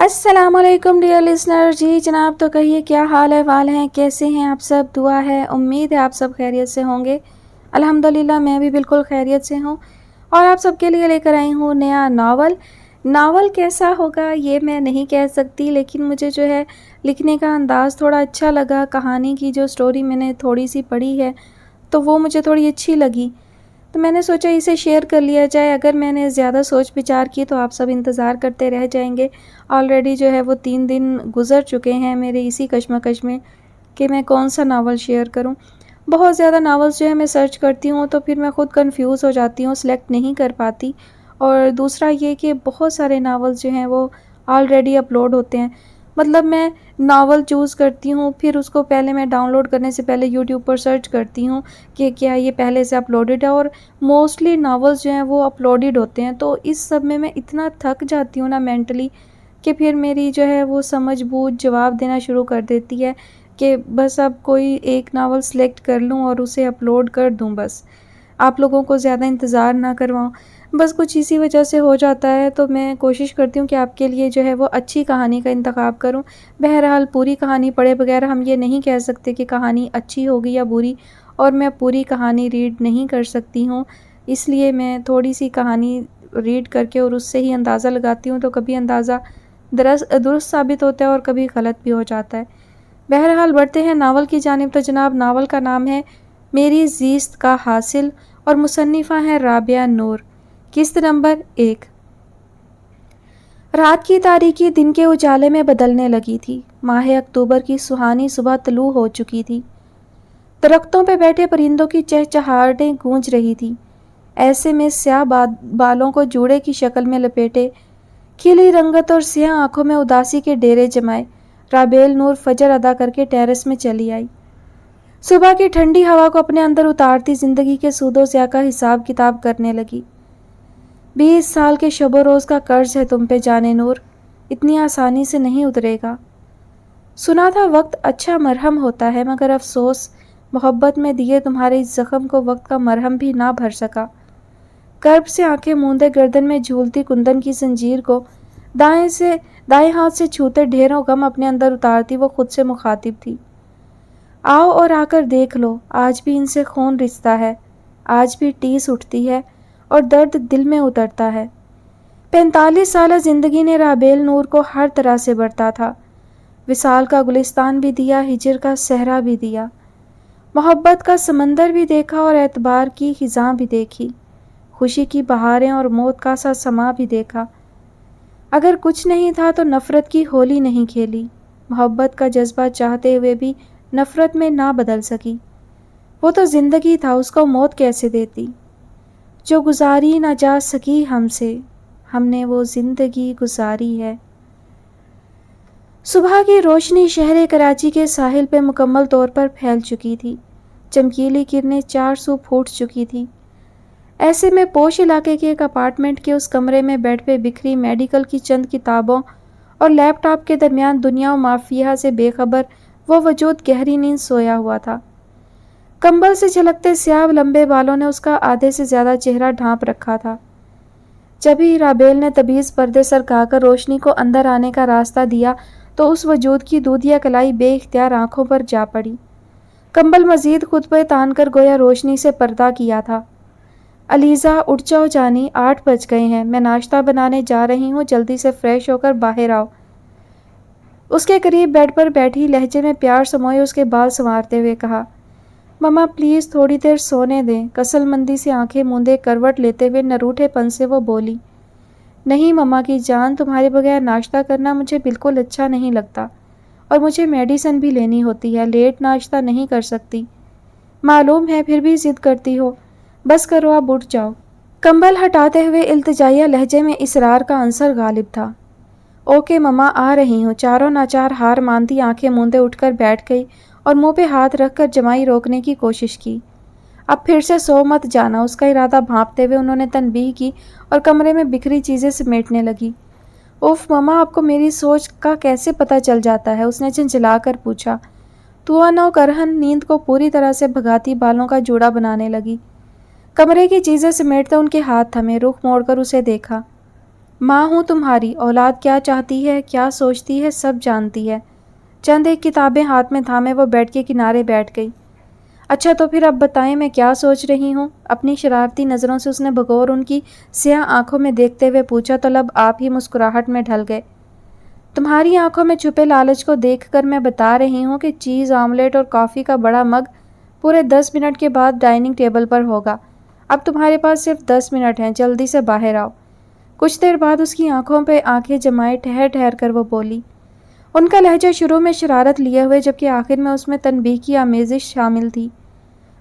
السلام علیکم dear listener. جی جناب, تو کہیے کیا حال احوال ہیں, کیسے ہیں آپ سب؟ دعا ہے, امید ہے آپ سب خیریت سے ہوں گے. الحمدللہ میں بھی بالکل خیریت سے ہوں اور آپ سب کے لیے لے کر آئی ہوں نیا ناول کیسا ہوگا یہ میں نہیں کہہ سکتی, لیکن مجھے جو ہے لکھنے کا انداز تھوڑا اچھا لگا. کہانی کی جو سٹوری میں نے تھوڑی سی پڑھی ہے تو وہ مجھے تھوڑی اچھی لگی, تو میں نے سوچا اسے شیئر کر لیا جائے. اگر میں نے زیادہ سوچ بچار کی تو آپ سب انتظار کرتے رہ جائیں گے. آلریڈی جو ہے وہ 3 دن گزر چکے ہیں میرے اسی کشمکش میں کہ میں کون سا ناول شیئر کروں. بہت زیادہ ناولز جو ہے میں سرچ کرتی ہوں تو پھر میں خود کنفیوز ہو جاتی ہوں, سلیکٹ نہیں کر پاتی. اور دوسرا یہ کہ بہت سارے ناولز جو ہیں وہ آلریڈی اپلوڈ ہوتے ہیں. مطلب میں ناول چوز کرتی ہوں, پھر اس کو پہلے میں ڈاؤن لوڈ کرنے سے پہلے یوٹیوب پر سرچ کرتی ہوں کہ کیا یہ پہلے سے اپلوڈڈ ہے, اور موسٹلی ناولز جو ہیں وہ اپلوڈڈ ہوتے ہیں. تو اس سب میں اتنا تھک جاتی ہوں نا مینٹلی کہ پھر میری جو ہے وہ سمجھ بوجھ جواب دینا شروع کر دیتی ہے کہ بس اب کوئی ایک ناول سلیکٹ کر لوں اور اسے اپلوڈ کر دوں, بس آپ لوگوں کو زیادہ انتظار نہ کرواؤں. بس کچھ اسی وجہ سے ہو جاتا ہے, تو میں کوشش کرتی ہوں کہ آپ کے لیے جو ہے وہ اچھی کہانی کا انتخاب کروں. بہرحال پوری کہانی پڑھے بغیر ہم یہ نہیں کہہ سکتے کہ کہانی اچھی ہوگی یا بری, اور میں پوری کہانی ریڈ نہیں کر سکتی ہوں, اس لیے میں تھوڑی سی کہانی ریڈ کر کے اور اس سے ہی اندازہ لگاتی ہوں. تو کبھی اندازہ درست ثابت ہوتا ہے اور کبھی غلط بھی ہو جاتا ہے. بہرحال بڑھتے ہیں ناول کی جانب. تو جناب ناول کا نام ہے میری زیست کا حاصل اور مصنفہ ہیں رابعہ نور. قسط نمبر 1. رات کی تاریکی دن کے اجالے میں بدلنے لگی تھی. ماہ اکتوبر کی سہانی صبح طلوع ہو چکی تھی. درختوں پہ بیٹھے پرندوں کی چہچہاہٹیں گونج رہی تھی. ایسے میں سیاہ بالوں کو جوڑے کی شکل میں لپیٹے, کھلی رنگت اور سیاہ آنکھوں میں اداسی کے ڈیرے جمائے, رابعہ نور فجر ادا کر کے ٹیرس میں چلی آئی. صبح کی ٹھنڈی ہوا کو اپنے اندر اتارتی زندگی کے سود و ضیاع کا حساب کتاب کرنے لگی. 20 سال کے شب و روز کا قرض ہے تم پہ جانے نور, اتنی آسانی سے نہیں اترے گا. سنا تھا وقت اچھا مرہم ہوتا ہے, مگر افسوس محبت میں دیے تمہارے اس زخم کو وقت کا مرہم بھی نہ بھر سکا. کرب سے آنکھیں موندے گردن میں جھولتی کندن کی زنجیر کو دائیں ہاتھ سے چھوتے ڈھیروں غم اپنے اندر اتارتی وہ خود سے مخاطب تھی. آؤ اور آ کر دیکھ لو, آج بھی ان سے خون رستا ہے, آج بھی ٹیس اٹھتی ہے اور درد دل میں اترتا ہے. 45 سالہ زندگی نے رابعہ نور کو ہر طرح سے برتا تھا. وصال کا گلستان بھی دیا, ہجر کا صحرا بھی دیا, محبت کا سمندر بھی دیکھا اور اعتبار کی خزاں بھی دیکھی, خوشی کی بہاریں اور موت کا سا سما بھی دیکھا. اگر کچھ نہیں تھا تو نفرت کی ہولی نہیں کھیلی. محبت کا جذبہ چاہتے ہوئے بھی نفرت میں نہ بدل سکی. وہ تو زندگی تھا, اس کو موت کیسے دیتی. جو گزاری نہ جا سکی ہم سے, ہم نے وہ زندگی گزاری ہے. صبح کی روشنی شہر کراچی کے ساحل پہ مکمل طور پر پھیل چکی تھی. چمکیلی کرنیں 400 پھوٹ چکی تھی. ایسے میں پوش علاقے کے ایک اپارٹمنٹ کے اس کمرے میں بیڈ پہ بکھری میڈیکل کی چند کتابوں اور لیپ ٹاپ کے درمیان دنیا و مافیہ سے بے خبر وہ وجود گہری نیند سویا ہوا تھا. کمبل سے جھلکتے سیاہ لمبے بالوں نے اس کا آدھے سے زیادہ چہرہ ڈھانپ رکھا تھا. جب ہی رابعہ نے تبیز پردے سرکا کر روشنی کو اندر آنے کا راستہ دیا تو اس وجود کی دودھیا کلائی بے اختیار آنکھوں پر جا پڑی. کمبل مزید خود پہ تان کر گویا روشنی سے پردہ کیا تھا. علیزہ اٹھ جاؤ جانی, 8 بج گئے ہیں, میں ناشتہ بنانے جا رہی ہوں, جلدی سے فریش ہو کر باہر آؤ. اس کے قریب بیڈ پر بیٹھی لہجے میں پیار سموئے اس کے بال سنوارتے ہوئے کہا, مما پلیز تھوڑی دیر سونے دیں. کسل مندی سے آنکھیں موندے کروٹ لیتے ہوئے نروٹھے پن سے وہ بولی, نہیں مما کی جان, تمہارے بغیر ناشتہ کرنا مجھے بالکل اچھا نہیں لگتا, اور مجھے میڈیسن بھی لینی ہوتی ہے, لیٹ ناشتہ نہیں کر سکتی. معلوم ہے, پھر بھی ضد کرتی ہو, بس کرو اب اٹھ جاؤ. کمبل ہٹاتے ہوئے التجائیہ لہجے میں اصرار کا عنصر غالب تھا. اوکے مما, آ رہی ہوں. چاروں ناچار ہار مانتی آنکھیں موندے اٹھ کر بیٹھ گئی اور منہ پہ ہاتھ رکھ کر جمائی روکنے کی کوشش کی. اب پھر سے سو مت جانا, اس کا ارادہ بھانپتے ہوئے انہوں نے تنبیہ کی اور کمرے میں بکھری چیزیں سمیٹنے لگی. اوف مما, آپ کو میری سوچ کا کیسے پتہ چل جاتا ہے, اس نے جھنجھلا کر پوچھا. توانو کرہن نیند کو پوری طرح سے بھگاتی بالوں کا جوڑا بنانے لگی. کمرے کی چیزیں سمیٹتے ان کے ہاتھ تھمے, رخ موڑ کر اسے دیکھا. ماں ہوں تمہاری، اولاد کیا چاہتی ہے، کیا سوچتی ہے، سب جانتی ہے۔ چند ایک کتابیں ہاتھ میں تھامے وہ بیڈ کے کنارے بیٹھ گئی۔ اچھا تو پھر اب بتائیں میں کیا سوچ رہی ہوں؟ اپنی شرارتی نظروں سے اس نے بغور ان کی سیاہ آنکھوں میں دیکھتے ہوئے پوچھا تو لب آپ ہی مسکراہٹ میں ڈھل گئے۔ تمہاری آنکھوں میں چھپے لالچ کو دیکھ کر میں بتا رہی ہوں کہ چیز آملیٹ اور کافی کا بڑا مگ پورے 10 منٹ کے بعد ڈائننگ ٹیبل پر ہوگا۔ اب تمہارے پاس صرف 10 منٹ ہیں، جلدی سے باہر آؤ۔ کچھ دیر بعد اس کی آنکھوں پہ آنکھیں جمائے ٹھہر ٹھہر کر وہ بولی۔ ان کا لہجہ شروع میں شرارت لیے ہوئے جبکہ آخر میں اس میں تنبیہ کی آمیزش شامل تھی۔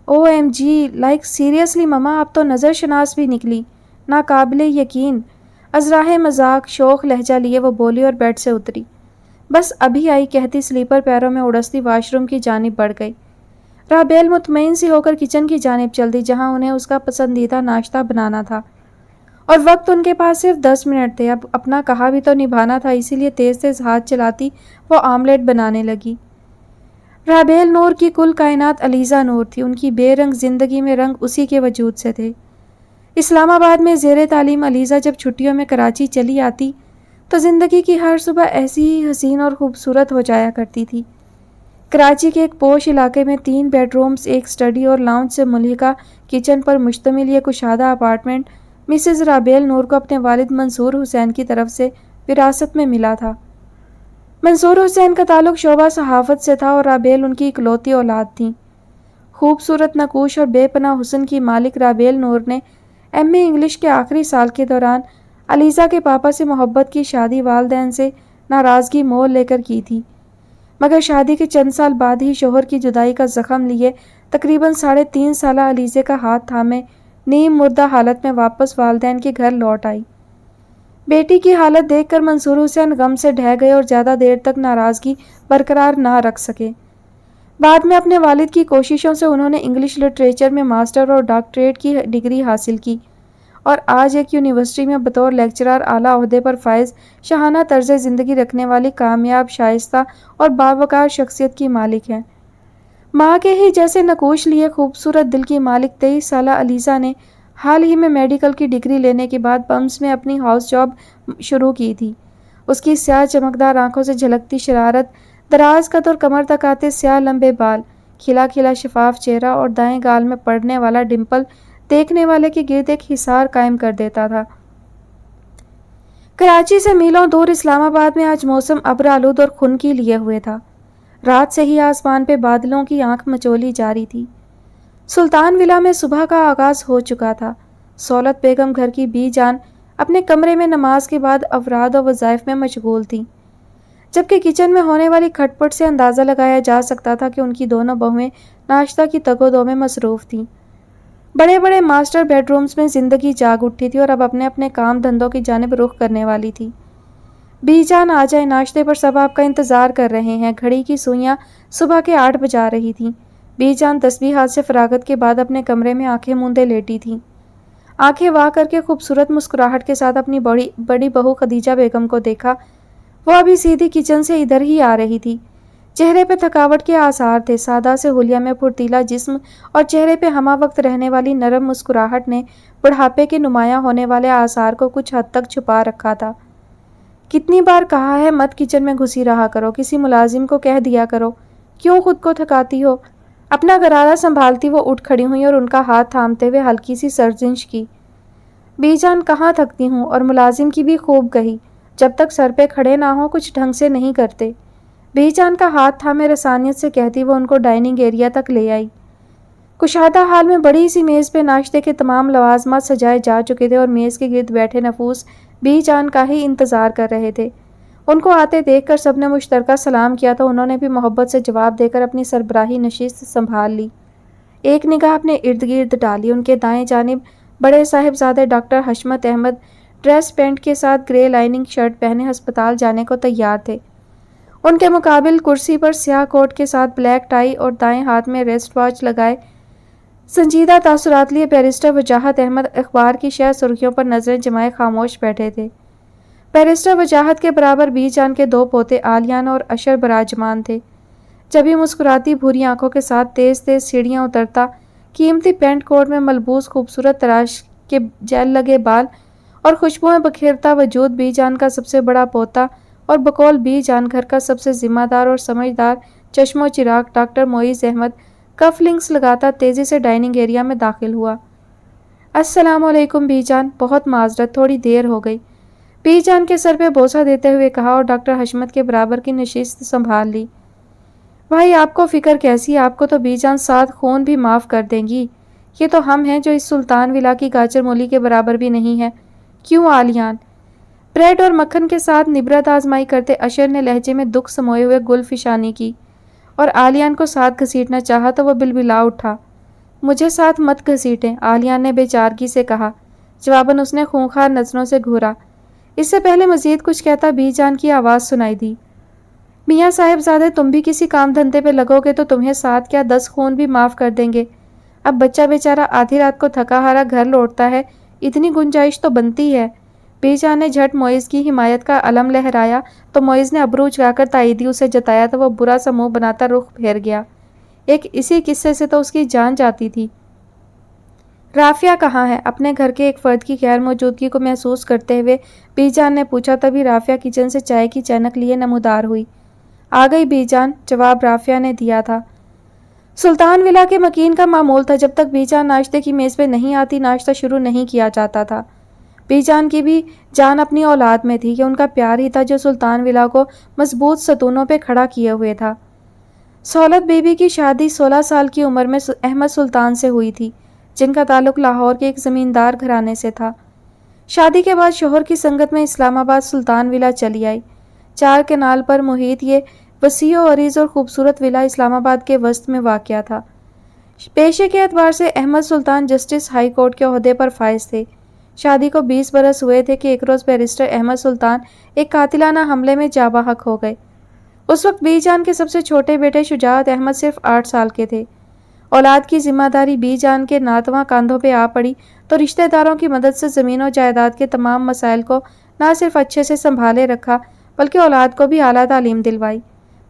O M G, like seriously مما، آپ تو نظر شناس بھی نکلی، ناقابل یقین۔ ازراہ مذاق شوخ لہجہ لیے وہ بولی اور بیڈ سے اتری۔ بس ابھی آئی کہتی سلیپر پیروں میں اڑستی واش روم کی جانب بڑھ گئی۔ رابیل مطمئن سی ہو کر کچن کی جانب چل دی جہاں انہیں اس کا پسندیدہ ناشتہ بنانا تھا، اور وقت ان کے پاس صرف 10 منٹ تھے۔ اب اپنا کہا بھی تو نبھانا تھا، اسی لیے تیز تیز ہاتھ چلاتی وہ آملیٹ بنانے لگی۔ رابیل نور کی کل کائنات علیزہ نور تھی، ان کی بے رنگ زندگی میں رنگ اسی کے وجود سے تھے۔ اسلام آباد میں زیر تعلیم علیزہ جب چھٹیوں میں کراچی چلی آتی تو زندگی کی ہر صبح ایسی ہی حسین اور خوبصورت ہو جایا کرتی تھی۔ کراچی کے ایک پوش علاقے میں 3 بیڈ رومز، ایک اسٹڈی اور لاؤنج سے ملحقہ کچن پر مشتمل یہ کشادہ اپارٹمنٹ مسز رابیل نور کو اپنے والد منصور حسین کی طرف سے وراثت میں ملا تھا۔ منصور حسین کا تعلق شعبہ صحافت سے تھا اور رابیل ان کی اکلوتی اولاد تھیں۔ خوبصورت نقوش اور بے پناہ حسن کی مالک رابیل نور نے ایم اے انگلش کے آخری سال کے دوران علیزہ کے پاپا سے محبت کی شادی والدین سے ناراضگی مول لے کر کی تھی، مگر شادی کے چند سال بعد ہی شوہر کی جدائی کا زخم لیے تقریباً 3.5 سالہ علیزے کا ہاتھ تھامے نیم مردہ حالت میں واپس والدین کے گھر لوٹ آئی۔ بیٹی کی حالت دیکھ کر منصور حسین غم سے ڈھہ گئے اور زیادہ دیر تک ناراضگی برقرار نہ رکھ سکے۔ بعد میں اپنے والد کی کوششوں سے انہوں نے انگلش لٹریچر میں ماسٹر اور ڈاکٹریٹ کی ڈگری حاصل کی اور آج ایک یونیورسٹی میں بطور لیکچرر اعلیٰ عہدے پر فائز، شاہانہ طرز زندگی رکھنے والی کامیاب، شائستہ اور باوقار شخصیت کی مالک ہیں۔ ماں کے ہی جیسے نقوش لیے خوبصورت دل کی مالک 23 سالہ علیزہ نے حال ہی میں میڈیکل کی ڈگری لینے کے بعد پمپس میں اپنی ہاؤس جاب شروع کی تھی۔ اس کی سیاہ چمکدار آنکھوں سے جھلکتی شرارت، دراز قد اور کمر تک آتے سیاہ لمبے بال، کھلا کھلا شفاف چہرہ اور دائیں گال میں پڑنے والا ڈمپل دیکھنے والے کے گرد ایک حصار قائم کر دیتا تھا۔ کراچی سے میلوں دور اسلام آباد میں آج موسم ابر آلود اور خنکی لیے ہوئے تھا۔ رات سے ہی آسمان پہ بادلوں کی آنکھ مچولی جاری تھی۔ سلطان ولا میں صبح کا آغاز ہو چکا تھا۔ سولت بیگم گھر کی بی جان اپنے کمرے میں نماز کے بعد افراد و وظائف میں مشغول تھیں، جبکہ کچن میں ہونے والی کھٹ پٹ سے اندازہ لگایا جا سکتا تھا کہ ان کی دونوں بہویں ناشتہ کی تگ و دو میں مصروف تھیں۔ بڑے بڑے ماسٹر بیڈ رومز میں زندگی جاگ اٹھی تھی اور اب اپنے اپنے کام دھندوں کی جانب رخ کرنے والی تھی۔ بی جان آ جائے، ناشتے پر سب آپ کا انتظار کر رہے ہیں۔ گھڑی کی سوئیاں صبح کے 8 بجا رہی تھیں۔ بی جان تسبیحات سے فراغت کے بعد اپنے کمرے میں آنکھیں موندے لیٹی تھیں۔ آنکھیں واہ کر کے خوبصورت مسکراہٹ کے ساتھ اپنی بڑی بہو خدیجہ بیگم کو دیکھا۔ وہ ابھی سیدھی کچن سے ادھر ہی آ رہی تھی۔ چہرے پہ تھکاوٹ کے آثار تھے۔ سادہ سے حلیہ میں پھرتیلا جسم اور چہرے پہ ہمہ وقت رہنے والی نرم مسکراہٹ نے بڑھاپے کے نمایاں ہونے والے آثار کو کچھ حد تک چھپا رکھا تھا۔ کتنی بار کہا ہے مت کچن میں گھسی رہا کرو، کسی ملازم کو کہہ دیا کرو، کیوں خود کو تھکاتی ہو؟ اپنا غرارہ سنبھالتی وہ اٹھ کھڑی ہوئی اور ان کا ہاتھ تھامتے ہوئے ہلکی سی سرزنش کی۔ بی جان کہاں تھکتی ہوں، اور ملازم کی بھی خوب کہی، جب تک سر پہ کھڑے نہ ہوں کچھ ڈھنگ سے نہیں کرتے۔ بی جان کا ہاتھ تھامے رسانیت سے کہتی وہ ان کو ڈائننگ ایریا تک لے آئی۔ کشادہ حال میں بڑی سی میز پہ ناشتے کے تمام لوازمات سجائے جا چکے تھے اور میز کے گرد بیٹھے نفوس بی جان کا ہی انتظار کر رہے تھے۔ ان کو آتے دیکھ کر سب نے مشترکہ سلام کیا تو انہوں نے بھی محبت سے جواب دے کر اپنی سربراہی نشست سنبھال لی۔ ایک نگاہ اپنے ارد گرد ڈالی۔ ان کے دائیں جانب بڑے صاحبزادے ڈاکٹر حشمت احمد ڈریس پینٹ کے ساتھ گرے لائننگ شرٹ پہنے ہسپتال جانے کو تیار تھے۔ ان کے مقابل کرسی پر سیاہ کوٹ کے ساتھ بلیک ٹائی اور دائیں ہاتھ میں ریسٹ واچ لگائے سنجیدہ تاثرات لیے بیرسٹر وجاہت احمد اخبار کی شہ سرخیوں پر نظریں جمائے خاموش بیٹھے تھے۔ بیرسٹر وجاہت کے برابر بی جان کے 2 پوتے آلیان اور اشر براجمان تھے۔ جبھی مسکراتی بھوری آنکھوں کے ساتھ تیز تیز سیڑھیاں اترتا، قیمتی پینٹ کوٹ میں ملبوس خوبصورت تراش کے جیل لگے بال اور خوشبوئیں بکھیرتا وجود بی جان کا سب سے بڑا پوتا اور بقول بی جان گھر کا سب سے ذمہ دار اور سمجھدار چشم و چراغ ڈاکٹر معیز احمد کف لنکس لگاتا تیزی سے ڈائننگ ایریا میں داخل ہوا۔ السلام علیکم بی جان، بہت معذرت، تھوڑی دیر ہو گئی، بی جان کے سر پہ بوسہ دیتے ہوئے کہا اور ڈاکٹر حشمت کے برابر کی نشست سنبھال لی۔ بھائی آپ کو فکر کیسی، آپ کو تو بی جان 7 خون بھی معاف کر دیں گی، یہ تو ہم ہیں جو اس سلطان ولا کی گاجر مولی کے برابر بھی نہیں ہے۔ کیوں آلیان؟ بریڈ اور مکھن کے ساتھ نبرت آزمائی کرتے اشر نے لہجے میں دکھ سموئے ہوئے گل فشانی کی اور آلیان کو ساتھ گھسیٹنا چاہا تو وہ بلبلا اٹھا۔ مجھے ساتھ مت گھسیٹیں، آلیان نے بے چارگی سے کہا۔ جواباً اس نے خونخوار نظروں سے گھورا۔ اس سے پہلے مزید کچھ کہتا بی جان کی آواز سنائی دی۔ میاں صاحب زادے، تم بھی کسی کام دھندے پہ لگو گے تو تمہیں 7 کیا 10 خون بھی معاف کر دیں گے۔ اب بچہ بیچارہ آدھی رات کو تھکا ہارا گھر لوٹتا ہے، اتنی گنجائش تو بنتی ہے۔ بی جان نے جھٹ معیز کی حمایت کا علم لہرایا تو معیز نے ابرو اچکا کر تائیدی اسے جتایا تو وہ برا سا منہ بناتا رخ پھیر گیا۔ ایک اسی قصے سے تو اس کی جان جاتی تھی۔ رافیہ کہاں ہے؟ اپنے گھر کے ایک فرد کی غیر موجودگی کو محسوس کرتے ہوئے بی جان نے پوچھا، تبھی رافیہ کچن سے چائے کی چینک لیے نمودار ہوئی۔ آ گئی بی جان، جواب رافیہ نے دیا تھا۔ سلطان ولا کے مکین کا معمول تھا جب تک بی جان ناشتے کی میز پہ نہیں آتی ناشتہ شروع نہیں کیا جاتا تھا۔ بی جان کی بھی جان اپنی اولاد میں تھی، یہ ان کا پیار ہی تھا جو سلطان ولا کو مضبوط ستونوں پہ کھڑا کیے ہوئے تھا۔ سہولت بی بی کی شادی 16 سال کی عمر میں احمد سلطان سے ہوئی تھی، جن کا تعلق لاہور کے ایک زمیندار گھرانے سے تھا۔ شادی کے بعد شوہر کی سنگت میں اسلام آباد سلطان ولا چلی آئی۔ 4 کنال پر محیط یہ وسیع و عریض اور خوبصورت ولا اسلام آباد کے وسط میں واقع تھا۔ پیشے کے اعتبار سے احمد سلطان جسٹس ہائی کورٹ کے عہدے پر فائز تھے۔ شادی کو 20 برس ہوئے تھے کہ ایک روز بیرسٹر احمد سلطان ایک قاتلانہ حملے میں جاں بحق ہو گئے۔ اس وقت بی جان کے سب سے چھوٹے بیٹے شجاعت احمد صرف 8 سال کے تھے۔ اولاد کی ذمہ داری بی جان کے ناتواں کاندھوں پہ آ پڑی تو رشتہ داروں کی مدد سے زمین و جائیداد کے تمام مسائل کو نہ صرف اچھے سے سنبھالے رکھا بلکہ اولاد کو بھی اعلیٰ تعلیم دلوائی۔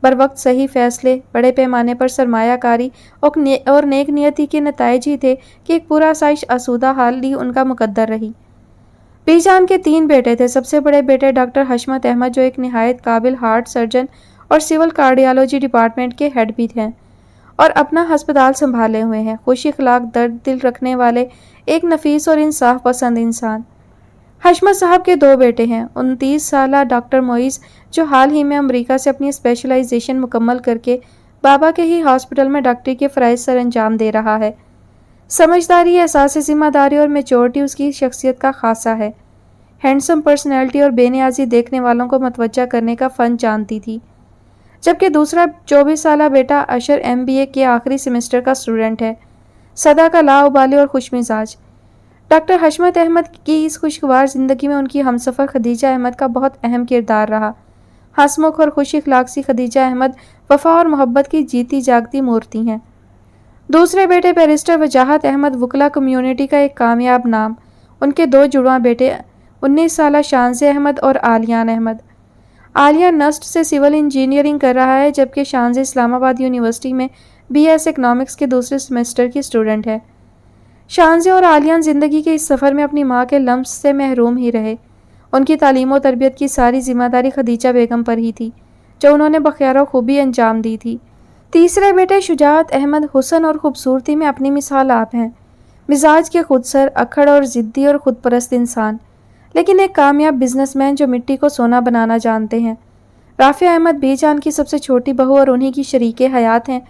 بر وقت صحیح فیصلے، بڑے پیمانے پر سرمایہ کاری اور نیک نیتی کے نتائج ہی تھے کہ ایک پورا آسائش آسودہ حال ہی ان کا مقدر رہی۔ بی جان کے 3 بیٹے تھے۔ سب سے بڑے بیٹے ڈاکٹر حشمت احمد جو ایک نہایت قابل ہارٹ سرجن اور سول کارڈیالوجی ڈپارٹمنٹ کے ہیڈ بھی ہیں اور اپنا ہسپتال سنبھالے ہوئے ہیں، خوش اخلاق، درد دل رکھنے والے، ایک نفیس اور انصاف پسند انسان۔ حشمت صاحب کے 2 بیٹے ہیں، 29 سالہ ڈاکٹر معیز جو حال ہی میں امریکہ سے اپنی اسپیشلائزیشن مکمل کر کے بابا کے ہی ہاسپٹل میں ڈاکٹری کے فرائض سر انجام دے رہا ہے۔ سمجھداری، احساس ذمہ داری اور میچورٹی اس کی شخصیت کا خاصہ ہے۔ ہینڈسم پرسنالٹی اور بے نیازی دیکھنے والوں کو متوجہ کرنے کا فن جانتی تھی۔ جبکہ دوسرا 24 سالہ بیٹا اشر MBA کے آخری سیمسٹر کا اسٹوڈنٹ ہے، سدا کا لا ابالی اور خوش مزاج۔ ڈاکٹر حشمت احمد کی اس خوشگوار زندگی میں ان کی ہمسفر خدیجہ احمد کا بہت اہم کردار رہا۔ ہنسمکھ اور خوش اخلاق سی خدیجہ احمد وفا اور محبت کی جیتی جاگتی مورتی ہیں۔ دوسرے بیٹے بیرسٹر وجاہت احمد وکلا کمیونٹی کا ایک کامیاب نام، ان کے 2 جڑواں بیٹے 19 سالہ شانزے احمد اور آلیان احمد۔ آلیان نسٹ سے سول انجینئرنگ کر رہا ہے جبکہ شانزے اسلام آباد یونیورسٹی میں BS اکنامکس کے دوسرے سیمسٹر کی اسٹوڈنٹ ہے۔ شانزے اور آلیان زندگی کے اس سفر میں اپنی ماں کے لمس سے محروم ہی رہے۔ ان کی تعلیم و تربیت کی ساری ذمہ داری خدیجہ بیگم پر ہی تھی جو انہوں نے بخیر و خوبی انجام دی تھی۔ تیسرے بیٹے شجاعت احمد حسن اور خوبصورتی میں اپنی مثال آپ ہیں، مزاج کے خود سر، اکھڑ اور ضدی اور خود پرست انسان، لیکن ایک کامیاب بزنس مین جو مٹی کو سونا بنانا جانتے ہیں۔ رافیہ احمد بی جان کی سب سے چھوٹی بہو اور انہی کی شریک حیات ہیں،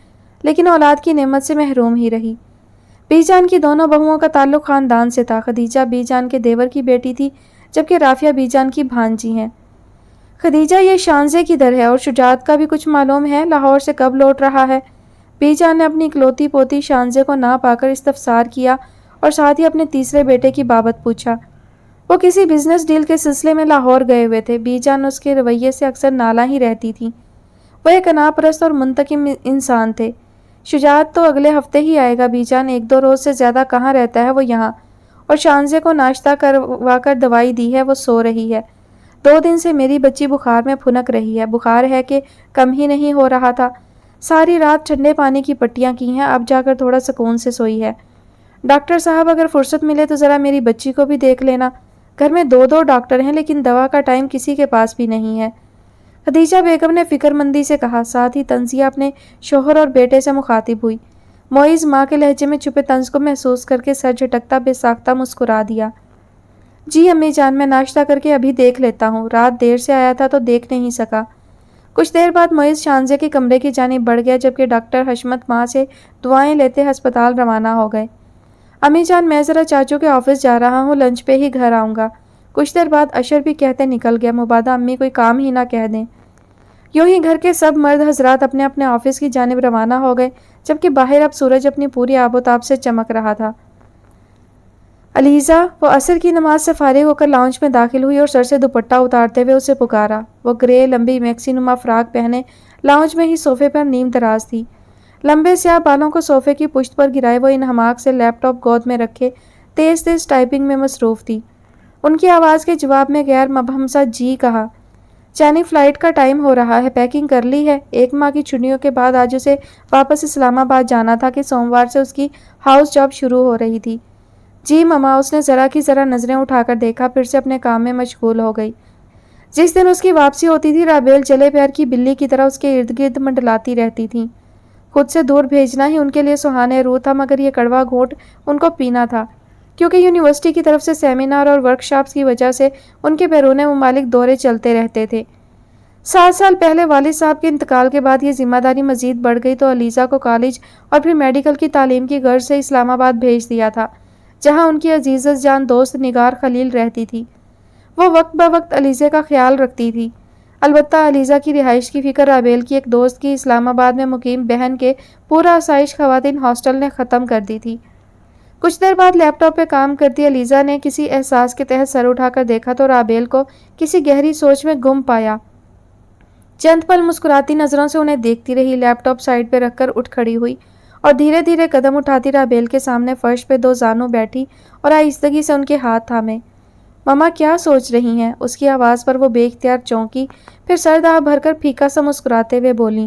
لیکن اولاد کی نعمت سے محروم ہی رہی۔ بی جان کی دونوں بہوؤں کا تعلق خاندان سے تھا۔ خدیجہ بی جان کے دیور کی بیٹی تھی جبکہ رافیہ بی جان کی بھانجی ہیں۔ خدیجہ یہ شانزے کی در ہے اور شجاعت کا بھی کچھ معلوم ہے، لاہور سے کب لوٹ رہا ہے؟ بی جان نے اپنی اکلوتی پوتی شانزے کو نہ پا کر استفسار کیا اور ساتھ ہی اپنے تیسرے بیٹے کی بابت پوچھا۔ وہ کسی بزنس ڈیل کے سلسلے میں لاہور گئے ہوئے تھے۔ بی جان اس کے رویے سے اکثر نالاں ہی رہتی تھی۔ وہ ایک انا پرست اور منتقم انسان تھے۔ شجاعت تو اگلے ہفتے ہی آئے گا بی جان، 1-2 روز سے زیادہ کہاں رہتا ہے وہ یہاں، اور شانزے کو ناشتہ کروا کر دوائی دی ہے، وہ سو رہی ہے۔ 2 دن سے میری بچی بخار میں پھنک رہی ہے، بخار ہے کہ کم ہی نہیں ہو رہا تھا، ساری رات ٹھنڈے پانی کی پٹیاں کی ہیں، اب جا کر تھوڑا سکون سے سوئی ہے۔ ڈاکٹر صاحب اگر فرصت ملے تو ذرا میری بچی کو بھی دیکھ لینا، گھر میں 2 ڈاکٹر ہیں لیکن دوا کا ٹائم کسی کے پاس بھی نہیں ہے، خدیجہ بیگم نے فکر مندی سے کہا۔ ساتھ ہی تنزیہ اپنے شوہر اور بیٹے سے مخاطب ہوئی۔ معیز ماں کے لہجے میں چھپے طنز کو محسوس کر کے سر جھٹکتا بے ساختہ مسکرا دیا۔ جی امی جان، میں ناشتہ کر کے ابھی دیکھ لیتا ہوں، رات دیر سے آیا تھا تو دیکھ نہیں سکا۔ کچھ دیر بعد معیز شانزے کے کمرے کی جانب بڑھ گیا جبکہ ڈاکٹر حشمت ماں سے دعائیں لیتے ہسپتال روانہ ہو گئے۔ امی جان، میں ذرا چاچو کے آفس جا رہا ہوں، لنچ پہ ہی گھر آؤں گا۔ کچھ دیر بعد اشر بھی کہتے نکل گیا، مبادہ امی کوئی کام ہی نہ کہہ دیں۔ یوں ہی گھر کے سب مرد حضرات اپنے اپنے آفس کی جانب روانہ ہو گئے جبکہ باہر اب سورج اپنی پوری آب و تاب سے چمک رہا تھا۔ علیزہ، وہ عصر کی نماز سے فارغ ہو کر لاؤنج میں داخل ہوئی اور سر سے دوپٹہ اتارتے ہوئے اسے پکارا۔ وہ گرے لمبی میکسی نما فراک پہنے لاؤنج میں ہی صوفے پر نیم دراز تھی، لمبے سیاہ بالوں کو صوفے کی پشت پر گرائے وہ انہماک سے لیپ ٹاپ گود میں رکھے تیز تیز ٹائپنگ میں مصروف تھی۔ ان کی آواز کے جواب میں غیر مبہم سا جی کہا۔ چانی، فلائٹ کا ٹائم ہو رہا ہے، پیکنگ کر لی ہے؟ 1 ماہ کی چھٹیوں کے بعد آج اسے واپس اسلام آباد جانا تھا کہ سوموار سے اس کی ہاؤس جاب شروع ہو رہی تھی۔ جی مما، اس نے ذرا کی ذرا نظریں اٹھا کر دیکھا، پھر سے اپنے کام میں مشغول ہو گئی۔ جس دن اس کی واپسی ہوتی تھی رابیل چلے پیر کی بلی کی طرح اس کے ارد گرد منڈلاتی رہتی تھی۔ خود سے دور بھیجنا ہی ان کے لیے سہانے روح تھا، مگر یہ کڑوا گھونٹ ان کو پینا تھا کیونکہ یونیورسٹی کی طرف سے سیمینار اور ورکشاپس کی وجہ سے ان کے بیرون ممالک دورے چلتے رہتے تھے۔ 7 سال پہلے والد صاحب کے انتقال کے بعد یہ ذمہ داری مزید بڑھ گئی تو علیزہ کو کالج اور پھر میڈیکل کی تعلیم کی غرض سے اسلام آباد بھیج دیا تھا، جہاں ان کی عزیز جان دوست نگار خلیل رہتی تھی۔ وہ وقت بہ وقت علیزہ کا خیال رکھتی تھی۔ البتہ علیزہ کی رہائش کی فکر رابیل کی ایک دوست کی اسلام آباد میں مقیم بہن کے پورا آسائش خواتین ہاسٹل نے ختم کر دی تھی۔ کچھ دیر بعد لیپ ٹاپ پہ کام کرتی علیزہ نے کسی احساس کے تحت سر اٹھا کر دیکھا تو رابیل کو کسی گہری سوچ میں گم پایا۔ چند پل مسکراتی نظروں سے انہیں دیکھتی رہی، لیپ ٹاپ سائڈ پہ رکھ کر اٹھ کھڑی ہوئی اور دھیرے دھیرے قدم اٹھاتی رابیل کے سامنے فرش پہ 2 زانوں بیٹھی اور آہستگی سے ان کے ہاتھ تھامے۔ مما کیا سوچ رہی ہیں؟ اس کی آواز پر وہ بے اختیار چونکی، پھر سر دہا بھر کر پھیکا سا مسکراتے ہوئے بولیں،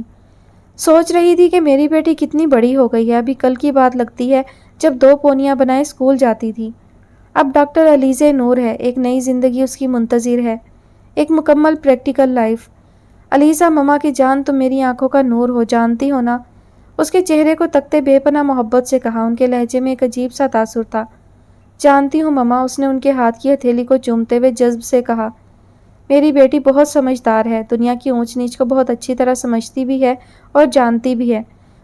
سوچ رہی تھی کہ میری بیٹی کتنی بڑی ہو گئی ہے، ابھی کل کی بات لگتی ہے جب 2 پونیاں بنائے اسکول جاتی تھی۔ اب ڈاکٹر علیزہ نور ہے، ایک نئی زندگی اس کی منتظر ہے، ایک مکمل پریکٹیکل لائف۔ علیزہ مما کی جان، تم میری آنکھوں کا نور ہو، جانتی ہو نا؟ اس کے چہرے کو تکتے بے پناہ محبت سے کہا، ان کے لہجے میں ایک عجیب سا تاثر تھا۔ جانتی ہوں مما، اس نے ان کے ہاتھ کی ہتھیلی کو چومتے ہوئے جذب سے کہا۔ میری بیٹی بہت سمجھدار ہے، دنیا کی اونچ نیچ کو بہت اچھی طرح سمجھتی بھی ہے اور جانتی بھی ہے۔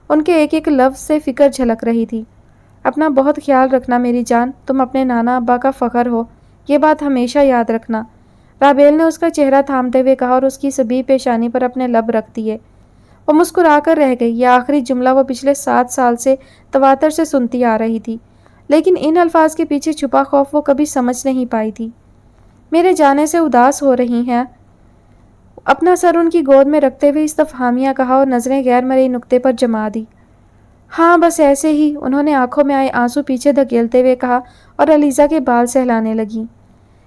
ان کے ایک ایک لفظ سے فکر جھلک رہی تھی۔ اپنا بہت خیال رکھنا میری جان، تم اپنے نانا ابا کا فخر ہو، یہ بات ہمیشہ یاد رکھنا۔ رابیل نے اس کا چہرہ تھامتے ہوئے کہا اور اس کی سبھی پیشانی پر اپنے لب رکھ دیے۔ وہ مسکرا کر رہ گئی۔ یہ آخری جملہ وہ پچھلے 7 سال سے تواتر سے سنتی آ رہی تھی، لیکن ان الفاظ کے پیچھے چھپا خوف وہ کبھی سمجھ نہیں پائی تھی۔ میرے جانے سے اداس ہو رہی ہیں؟ اپنا سر ان کی گود میں رکھتے ہوئے استفہامیہ کہا اور نظریں غیر مرئی نقطے پر جما دی۔ ہاں بس ایسے ہی، انہوں نے آنکھوں میں آئے آنسو پیچھے دھکیلتے ہوئے کہا اور علیزہ کے بال سہلانے لگیں۔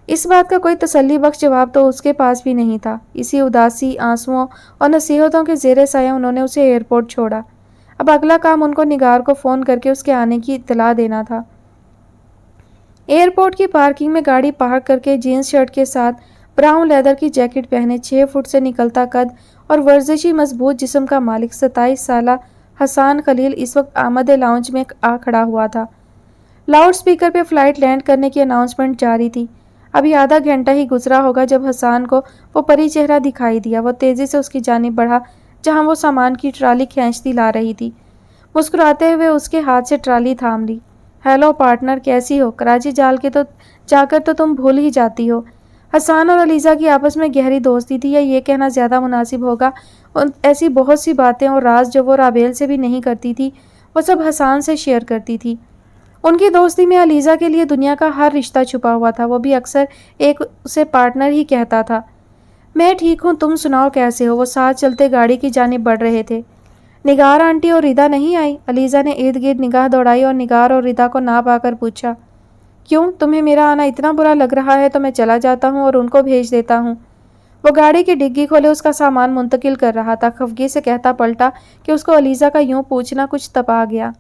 اس بات کا کوئی تسلی بخش جواب تو اس کے پاس بھی نہیں تھا۔ اسی اداسی، آنسوؤں اور نصیحتوں کے زیر سایہ انہوں نے اسے ایئرپورٹ چھوڑا۔ اب اگلا کام ان کو نگار کو فون کر کے اس کے آنے کی اطلاع دینا تھا۔ ایئرپورٹ کی پارکنگ میں گاڑی پارک کر کے جینز شرٹ کے ساتھ براؤن لیدر کی جیکٹ پہنے 6 فٹ سے نکلتا قد اور ورزشی مضبوط جسم کا مالک 27 سالہ حسان خلیل اس وقت آمد لاؤنج میں آ کھڑا ہوا تھا۔ لاؤڈ سپیکر پہ فلائٹ لینڈ کرنے کی اناؤنسمنٹ جاری تھی۔ ابھی آدھا گھنٹہ ہی گزرا ہوگا جب حسان کو وہ پری چہرہ دکھائی دیا۔ وہ تیزی سے اس کی جانب بڑھا جہاں وہ سامان کی ٹرالی کھینچتی لا رہی تھی۔ مسکراتے ہوئے اس کے ہاتھ سے ٹرالی تھام لی۔ ہیلو پارٹنر، کیسی ہو؟ کراچی جا کر تو تم بھول ہی جاتی ہو۔ حسان اور علیزہ کی آپس میں گہری دوستی تھی، یا یہ کہنا زیادہ مناسب ہوگا ایسی بہت سی باتیں اور راز جو وہ رابیل سے بھی نہیں کرتی تھی وہ سب حسان سے شیئر کرتی تھی۔ ان کی دوستی میں علیزہ کے لیے دنیا کا ہر رشتہ چھپا ہوا تھا۔ وہ بھی اکثر اسے پارٹنر ہی کہتا تھا۔ میں ٹھیک ہوں، تم سناؤ کیسے ہو؟ وہ ساتھ چلتے گاڑی کی جانب بڑھ رہے تھے۔ نگار آنٹی اور ردا نہیں آئی؟ علیزہ نے ارد گرد نگاہ دوڑائی اور نگار اور ردا کو ناپ آ کر پوچھا۔ کیوں، تمہیں میرا آنا اتنا برا لگ رہا ہے تو میں چلا جاتا ہوں اور ان کو بھیج دیتا ہوں۔ وہ گاڑی کی ڈگی کھولے اس کا سامان منتقل کر رہا تھا، خفگی سے کہتا پلٹا کہ اس کو علیزہ کا یوں پوچھنا کچھ تپا گیا۔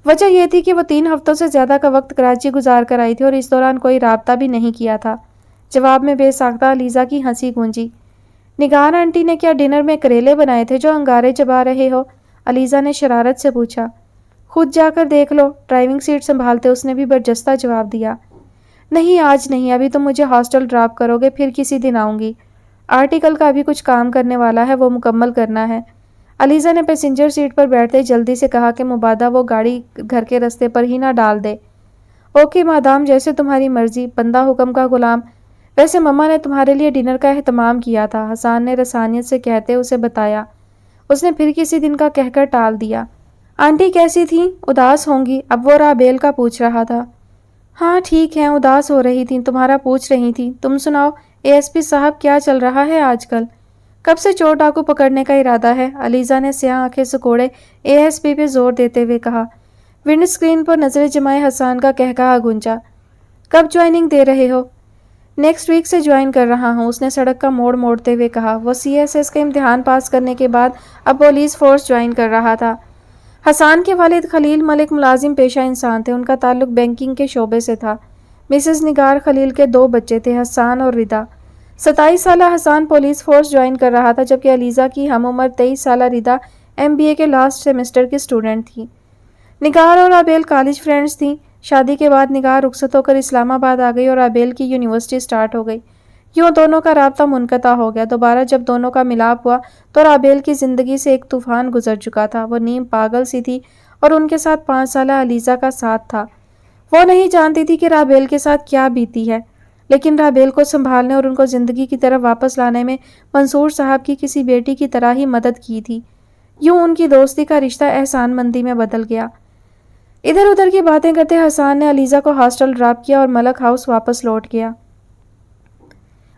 وجہ یہ تھی کہ وہ 3 ہفتوں سے زیادہ کا وقت کراچی گزار کر آئی تھی اور اس دوران کوئی رابطہ بھی نہیں کیا تھا۔ جواب میں بے ساختہ علیزہ کی ہنسی گونجی۔ نگار آنٹی نے کیا ڈنر میں کریلے بنائے تھے جو انگارے چبا رہے ہو؟ علیزہ نے شرارت سے پوچھا۔ خود جا کر دیکھ لو، ڈرائیونگ سیٹ سنبھالتے اس نے بھی برجستہ جواب دیا۔ نہیں آج نہیں، ابھی تم مجھے ہاسٹل ڈراپ کرو گے، پھر کسی دن آؤں گی۔ آرٹیکل کا ابھی کچھ کام کرنے والا ہے، وہ مکمل کرنا ہے۔ علیزہ نے پیسنجر سیٹ پر بیٹھتے جلدی سے کہا کہ مبادہ وہ گاڑی گھر کے رستے پر ہی نہ ڈال دے۔ اوکے مادام، جیسے تمہاری مرضی، بندہ حکم کا غلام۔ ویسے مما نے تمہارے لیے ڈنر کا اہتمام کیا تھا، حسان نے رسانیت سے کہتے اسے بتایا۔ اس نے پھر کسی دن کا کہہ کر ٹال دیا۔ آنٹی کیسی تھیں؟ اداس ہوں گی، اب وہ رابیل کا پوچھ رہا تھا۔ ہاں ٹھیک ہیں، اداس ہو رہی تھیں، تمہارا پوچھ رہی تھیں۔ تم سناؤ اے ایس پی صاحب، کیا چل رہا ہے آج کل؟ کب سے چور ڈاکو پکڑنے کا ارادہ ہے؟ علیزہ نے سیاہ آنکھیں سکوڑے اے ایس پی پہ زور دیتے ہوئے کہا۔ ونڈ اسکرین پر نظریں جمائے حسان کا کہا گونجا۔ کب جوائننگ دے رہے ہو؟ نیکسٹ ویک سے جوائن کر رہا ہوں، اس نے سڑک کا موڑ موڑتے ہوئے کہا۔ وہ سی ایس ایس کا امتحان پاس کرنے کے بعد اب پولیس فورس جوائن کر رہا تھا۔ حسان کے والد خلیل ملک ملازم پیشہ انسان تھے، ان کا تعلق بینکنگ کے شعبے سے تھا۔ مسز نگار خلیل کے 2 بچے تھے، حسان اور ردا۔ 27 سالہ حسان پولیس فورس جوائن کر رہا تھا، جبکہ علیزہ کی ہم عمر 23 سالہ ردا MBA کے لاسٹ سیمسٹر کی اسٹوڈنٹ تھی۔ نگار اور آبیل کالج فرینڈز تھیں۔ شادی کے بعد نگار رخصت ہو کر اسلام آباد آ گئی اور آبیل کی یونیورسٹی سٹارٹ ہو گئی۔ یوں دونوں کا رابطہ منقطع ہو گیا۔ دوبارہ جب دونوں کا ملاپ ہوا تو آبیل کی زندگی سے ایک طوفان گزر چکا تھا۔ وہ نیم پاگل سی تھی اور ان کے ساتھ 5 سالہ علیزہ کا ساتھ تھا۔ وہ نہیں جانتی تھی کہ رابیل کے ساتھ کیا بیتی ہے، لیکن رابیل کو سنبھالنے اور ان کو زندگی کی طرف واپس لانے میں منصور صاحب کی کسی بیٹی کی طرح ہی مدد کی تھی۔ یوں ان کی دوستی کا رشتہ احسان مندی میں بدل گیا۔ ادھر ادھر کی باتیں کرتے حسان نے علیزہ کو ہاسٹل ڈراپ کیا اور ملک ہاؤس واپس لوٹ گیا۔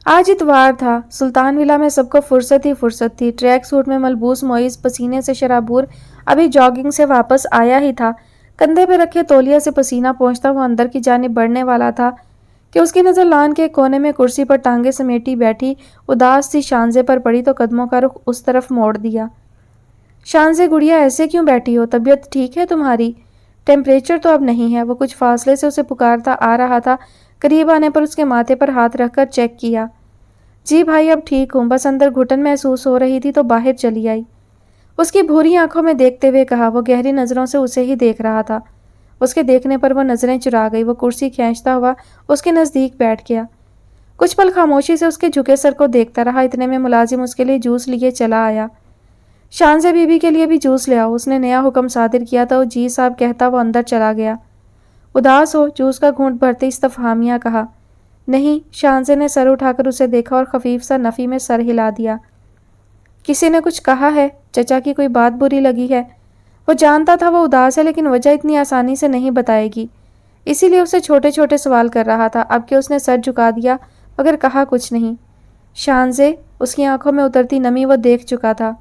آج اتوار تھا۔ سلطان ولا میں سب کو فرصت ہی فرصت تھی۔ ٹریک سوٹ میں ملبوس معیز پسینے سے شرابور ابھی جاگنگ سے واپس آیا ہی تھا۔ کندھے پہ رکھے تولیہ سے پسینہ پہنچتا وہ اندر کی جانب بڑھنے والا تھا کہ اس کی نظر لان کے کونے میں کرسی پر ٹانگیں سمیٹی بیٹھی اداس سی شانزے پر پڑی تو قدموں کا رخ اس طرف موڑ دیا۔ شانزے گڑیا ایسے کیوں بیٹھی ہو؟ طبیعت ٹھیک ہے تمہاری؟ ٹیمپریچر تو اب نہیں ہے۔ وہ کچھ فاصلے سے اسے پکارتا آ رہا تھا۔ قریب آنے پر اس کے ماتھے پر ہاتھ رکھ کر چیک کیا۔ جی بھائی اب ٹھیک ہوں، بس اندر گھٹن محسوس ہو رہی تھی تو باہر چلی آئی۔ اس کی بھوری آنکھوں میں دیکھتے ہوئے کہا۔ وہ گہری نظروں سے اسے ہی دیکھ رہا تھا۔ اس کے دیکھنے پر وہ نظریں چرا گئی۔ وہ کرسی کھینچتا ہوا اس کے نزدیک بیٹھ گیا۔ کچھ پل خاموشی سے اس کے جھکے سر کو دیکھتا رہا۔ اتنے میں ملازم اس کے لیے جوس لیے چلا آیا۔ شانزے بی بی کے لیے بھی جوس لے آؤ، اس نے نیا حکم صادر کیا تو جی صاحب کہتا وہ اندر چلا گیا۔ اداس ہو؟ جوس کا گھونٹ بھرتے استفہامیہ کہا۔ نہیں، شانزے نے سر اٹھا کر اسے دیکھا اور خفیف سا نفی میں سر ہلا دیا۔ کسی نے کچھ کہا ہے؟ چچا کی کوئی بات بری لگی ہے؟ وہ جانتا تھا وہ اداس ہے، لیکن وجہ اتنی آسانی سے نہیں بتائے گی، اسی لیے اسے چھوٹے چھوٹے سوال کر رہا تھا۔ اب کہ اس نے سر جھکا دیا مگر کہا کچھ نہیں۔ شانزے، اس کی آنکھوں میں اترتی نمی وہ دیکھ چکا تھا۔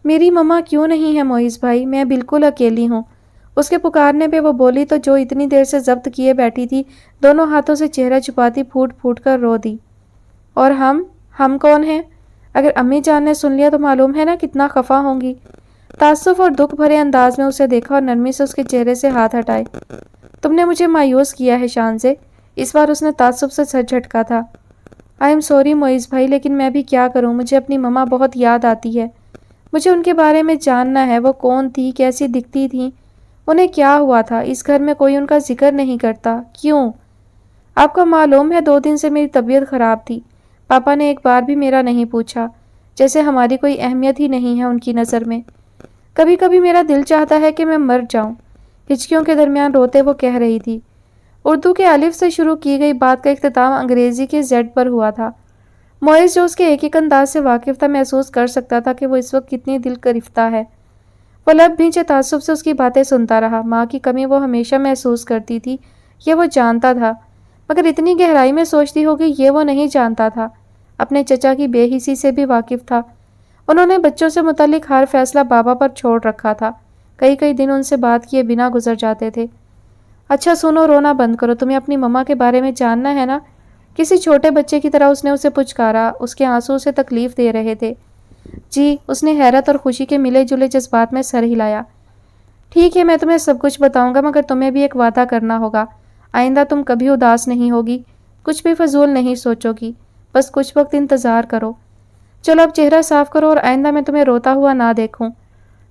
میری مما کیوں نہیں ہے معیز بھائی؟ میں بالکل اکیلی ہوں۔ اس کے پکارنے پہ وہ بولی تو جو اتنی دیر سے ضبط کیے بیٹھی تھی دونوں ہاتھوں سے چہرہ چھپاتی پھوٹ پھوٹ کر رو دی۔ اور ہم کون ہیں؟ اگر امی جان نے سن لیا تو معلوم ہے نا کتنا خفا ہوں گی۔ تعصب اور دکھ بھرے انداز میں اسے دیکھا اور نرمی سے اس کے چہرے سے ہاتھ ہٹائے۔ تم نے مجھے مایوس کیا ہے شانزے۔ اس بار اس نے تعصب سے سر جھٹکا تھا۔ آئی ایم سوری معیز بھائی، لیکن میں بھی کیا کروں، مجھے اپنی مما بہت یاد آتی ہے۔ مجھے ان کے بارے میں جاننا ہے، وہ کون تھی، کیسی دکھتی تھیں، انہیں کیا ہوا تھا۔ اس گھر میں کوئی ان کا ذکر نہیں کرتا، کیوں؟ آپ کو معلوم ہے 2 دن سے میری طبیعت خراب تھی، پاپا نے ایک بار بھی میرا نہیں پوچھا، جیسے ہماری کوئی اہمیت ہی نہیں ہے ان کی نظر میں۔ کبھی کبھی میرا دل چاہتا ہے کہ میں مر جاؤں، ہچکیوں کے درمیان روتے وہ کہہ رہی تھی۔ اردو کے الف سے شروع کی گئی بات کا اختتام انگریزی کے زیڈ پر ہوا تھا۔ معیز جو اس کے ایک ایک انداز سے واقف تھا محسوس کر سکتا تھا کہ وہ اس وقت کتنی دل گرفتہ ہے۔ وہ لب بھینچے تعصب سے اس کی باتیں سنتا رہا۔ ماں کی کمی وہ ہمیشہ محسوس کرتی تھی، یہ وہ جانتا تھا، مگر اتنی گہرائی میں سوچتی ہوگی یہ وہ نہیں جانتا تھا۔ اپنے چچا کی بے حسی سے بھی واقف تھا۔ انہوں نے بچوں سے متعلق ہر فیصلہ بابا پر چھوڑ رکھا تھا۔ کئی دن ان سے بات کیے بنا گزر جاتے تھے۔ اچھا سنو، رونا بند کرو، تمہیں اپنی مما کے بارے میں جاننا ہے نا؟ کسی چھوٹے بچے کی طرح اس نے اسے پچکارا۔ اس کے آنسو اسے تکلیف دے رہے تھے۔ جی، اس نے حیرت اور خوشی کے ملے جلے جذبات میں سر ہلایا۔ ٹھیک ہے، میں تمہیں سب کچھ بتاؤں گا، مگر تمہیں بھی ایک وعدہ کرنا ہوگا۔ آئندہ تم کبھی اداس نہیں ہوگی، کچھ بھی فضول نہیں سوچو گی، بس کچھ وقت انتظار کرو۔ چلو اب چہرہ صاف کرو اور آئندہ میں تمہیں روتا ہوا نہ دیکھوں۔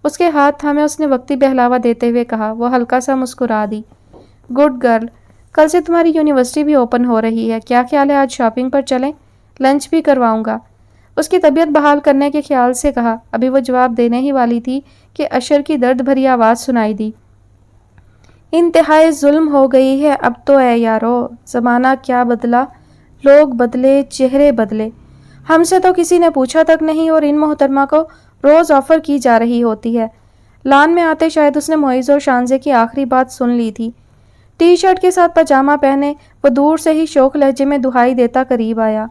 اس کے ہاتھ تھامے اس نے وقتی بہلاوا دیتے ہوئے کہا۔ وہ ہلکا سا مسکرا دی۔ گڈ گرل، کل سے تمہاری یونیورسٹی بھی اوپن ہو رہی ہے، کیا خیال ہے آج شاپنگ پر چلیں؟ لنچ بھی کرواؤں گا۔ اس کی طبیعت بحال کرنے کے خیال سے کہا۔ ابھی وہ جواب دینے ہی والی تھی کہ اشر کی درد بھری آواز سنائی دی۔ انتہائی ظلم ہو گئی ہے اب تو اے یارو، زمانہ کیا بدلا، لوگ بدلے، چہرے بدلے۔ ہم سے تو کسی نے پوچھا تک نہیں اور ان محترمہ کو روز آفر کی جا رہی ہوتی ہے۔ لان میں آتے شاید اس نے معیز اور شانزے کی آخری بات سن لی تھی۔ ٹی شرٹ کے ساتھ پاجامہ پہنے وہ دور سے ہی شوخ لہجے میں دہائی دیتا قریب آیا۔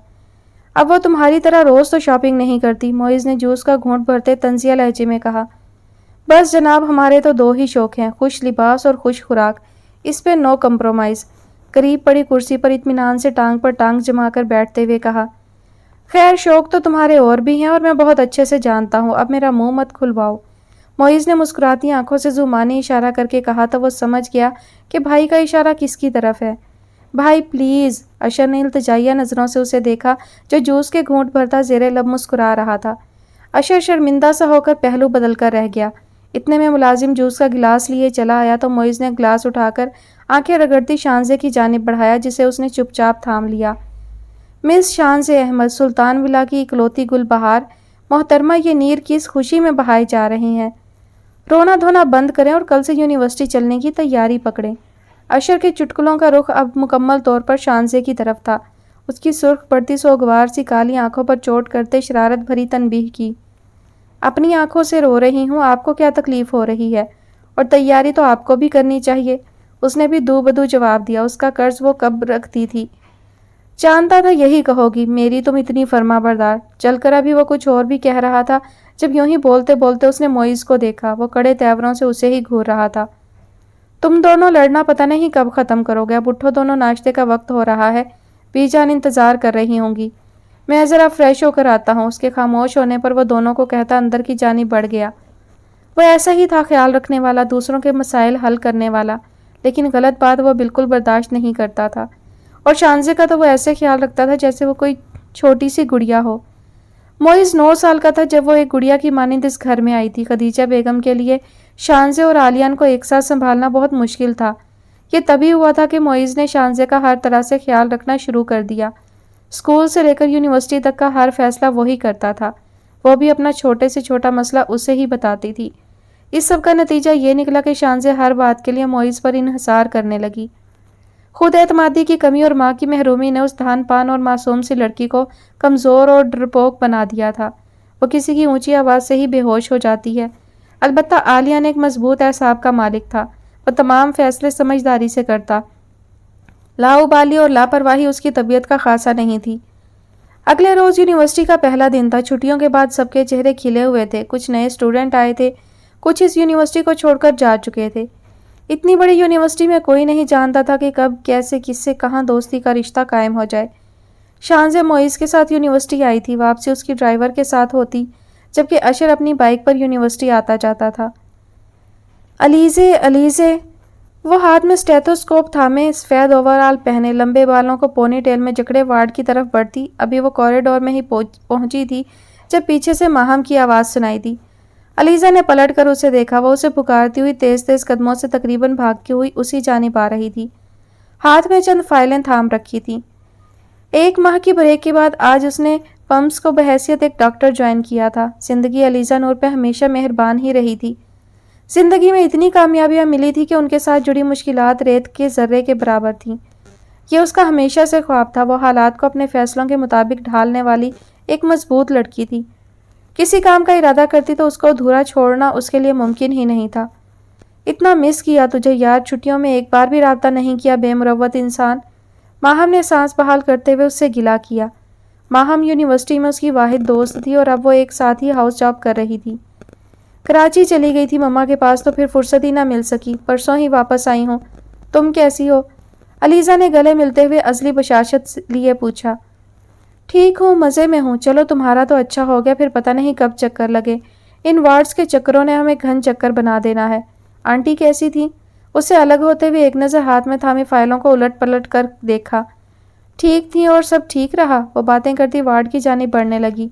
اب وہ تمہاری طرح روز تو شاپنگ نہیں کرتی، معیز نے جوس کا گھونٹ بھرتے طنزیہ لہجے میں کہا۔ بس جناب، ہمارے تو دو ہی شوق ہیں، خوش لباس اور خوش خوراک، اس پہ نو کمپرومائز۔ قریب پڑی کرسی پر اطمینان سے ٹانگ پر ٹانگ جما کر بیٹھتے ہوئے کہا۔ خیر، شوق تو تمہارے اور بھی ہیں اور میں بہت اچھے سے جانتا ہوں، اب میرا منہ مت کھلواؤ۔ معیز نے مسکراتی آنکھوں سے زمانی اشارہ کر کے کہا تو وہ سمجھ گیا کہ بھائی کا اشارہ کس کی طرف ہے۔ بھائی پلیز، اشر نے التجائیہ نظروں سے اسے دیکھا جو جوس کے گھونٹ بھرتا زیر لب مسکرا رہا تھا۔ اشر شرمندہ سا ہو کر پہلو بدل کر رہ گیا۔ اتنے میں ملازم جوس کا گلاس لیے چلا آیا تو معیز نے گلاس اٹھا کر آنکھیں رگڑتی شانزے کی جانب بڑھایا جسے اس نے چپ چاپ تھام لیا۔ مس شانزے احمد، سلطان ولا کی اکلوتی گل بہار، محترمہ یہ نیر کس خوشی میں بہائے جا رہے ہیں۔ رونا دھونا بند کریں اور کل سے یونیورسٹی چلنے کی تیاری پکڑیں۔ اشر کے چٹکلوں کا رخ اب مکمل طور پر شانزے کی طرف تھا۔ اس کی سرخ پڑتی سوگوار سی کالی آنکھوں پر چوٹ کرتے شرارت بھری تنبیہ کی۔ اپنی آنکھوں سے رو رہی ہوں، آپ کو کیا تکلیف ہو رہی ہے؟ اور تیاری تو آپ کو بھی کرنی چاہیے۔ اس نے بھی دو بدو جواب دیا۔ اس کا قرض وہ کب رکھتی تھی؟ جانتا تھا یہی کہو گی، میری تم اتنی فرما بردار۔ چل کر ابھی وہ کچھ اور بھی کہہ رہا تھا جب یوں ہی بولتے بولتے اس نے معیز کو دیکھا۔ وہ کڑے تیوروں سے اسے ہی گھور رہا تھا۔ تم دونوں لڑنا پتہ نہیں کب ختم کرو گے، اب اٹھو دونوں، ناشتے کا وقت ہو رہا ہے، بی جان انتظار کر رہی ہوں گی۔ میں ذرا فریش ہو کر آتا ہوں۔ اس کے خاموش ہونے پر وہ دونوں کو کہتا اندر کی جانب بڑھ گیا۔ وہ ایسا ہی تھا، خیال رکھنے والا، دوسروں کے مسائل حل کرنے والا، لیکن غلط بات وہ بالکل برداشت نہیں کرتا تھا۔ اور شانزے کا تو وہ ایسے خیال رکھتا تھا جیسے وہ کوئی چھوٹی سی گڑیا ہو۔ معیز 9 سال کا تھا جب وہ ایک گڑیا کی مانند اس گھر میں آئی تھی۔ خدیجہ بیگم کے لیے شانزے اور عالیان کو ایک ساتھ سنبھالنا بہت مشکل تھا۔ یہ تبھی ہوا تھا کہ معیز نے شانزے کا ہر طرح سے خیال رکھنا شروع کر دیا۔ اسکول سے لے کر یونیورسٹی تک کا ہر فیصلہ وہی کرتا تھا۔ وہ بھی اپنا چھوٹے سے چھوٹا مسئلہ اسے ہی بتاتی تھی۔ اس سب کا نتیجہ یہ نکلا کہ شانزے ہر بات کے لیے معیز پر انحصار کرنے لگی۔ خود اعتمادی کی کمی اور ماں کی محرومی نے اس دھان پان اور معصوم سی لڑکی کو کمزور اور ڈرپوک بنا دیا تھا۔ وہ کسی کی اونچی آواز سے ہی بے ہوش ہو جاتی ہے۔ البتہ عالیہ نے ایک مضبوط اعصاب کا مالک تھا۔ وہ تمام فیصلے سمجھداری سے کرتا۔ لاؤبالی اور لاپرواہی اس کی طبیعت کا خاصہ نہیں تھی۔ اگلے روز یونیورسٹی کا پہلا دن تھا۔ چھٹیوں کے بعد سب کے چہرے کھلے ہوئے تھے۔ کچھ نئے اسٹوڈنٹ آئے تھے، کچھ اس یونیورسٹی کو چھوڑ کر جا چکے تھے۔ اتنی بڑی یونیورسٹی میں کوئی نہیں جانتا تھا کہ کب، کیسے، کس سے کہاں دوستی کا رشتہ قائم ہو جائے۔ شانزے معیز کے ساتھ یونیورسٹی آئی تھی، واپسی اس کی ڈرائیور کے ساتھ ہوتی، جبکہ اشر اپنی بائک پر یونیورسٹی آتا جاتا تھا۔ علیزے، علیزے، وہ ہاتھ میں اسٹیتھوسکوپ تھامے، سفید اوور آل پہنے، لمبے بالوں کو پونی ٹیل میں جکڑے وارڈ کی طرف بڑھتی۔ ابھی وہ کوریڈور میں ہی پہنچی تھی جب پیچھے سے ماہم کی آواز سنائی دی۔ علیزہ نے پلٹ کر اسے دیکھا۔ وہ اسے پکارتی ہوئی تیز تیز قدموں سے تقریباً بھاگتی ہوئی اسی جانب آ رہی تھی۔ ہاتھ میں چند فائلیں تھام رکھی تھیں۔ 1 ماہ کی بریک کے بعد آج اس نے پمپس کو بحیثیت ایک ڈاکٹر جوائن کیا تھا۔ زندگی علیزہ نور پہ ہمیشہ مہربان ہی رہی تھی۔ زندگی میں اتنی کامیابیاں ملی تھی کہ ان کے ساتھ جڑی مشکلات ریت کے ذرے کے برابر تھیں۔ یہ اس کا ہمیشہ سے خواب تھا۔ وہ حالات کو اپنے فیصلوں کے مطابق ڈھالنے والی ایک مضبوط لڑکی تھی۔ کسی کام کا ارادہ کرتی تو اس کو ادھورا چھوڑنا اس کے لیے ممکن ہی نہیں تھا۔ اتنا مس کیا تجھے یار، چھٹیوں میں ایک بار بھی رابطہ نہیں کیا، بے مروت انسان۔ ماہم نے سانس بحال کرتے ہوئے اس سے گلہ کیا۔ ماہم یونیورسٹی میں اس کی واحد دوست تھی اور اب وہ ایک ساتھ ہی ہاؤس جاب کر رہی تھی۔ کراچی چلی گئی تھی مما کے پاس تو پھر فرصت ہی نہ مل سکی، پرسوں ہی واپس آئی ہوں۔ تم کیسی ہو؟ علیزہ نے گلے ملتے ہوئے ازلی بشاشت لیے پوچھا۔ ٹھیک ہوں، مزے میں ہوں۔ چلو تمہارا تو اچھا ہو گیا، پھر پتہ نہیں کب چکر لگے۔ ان وارڈز کے چکروں نے ہمیں گھن چکر بنا دینا ہے۔ آنٹی کیسی تھیں؟ اسے الگ ہوتے ہوئے ایک نظر ہاتھ میں تھامی فائلوں کو الٹ پلٹ کر دیکھا۔ ٹھیک تھیں اور سب ٹھیک رہا؟ وہ باتیں کرتی وارڈ کی جانب بڑھنے لگی۔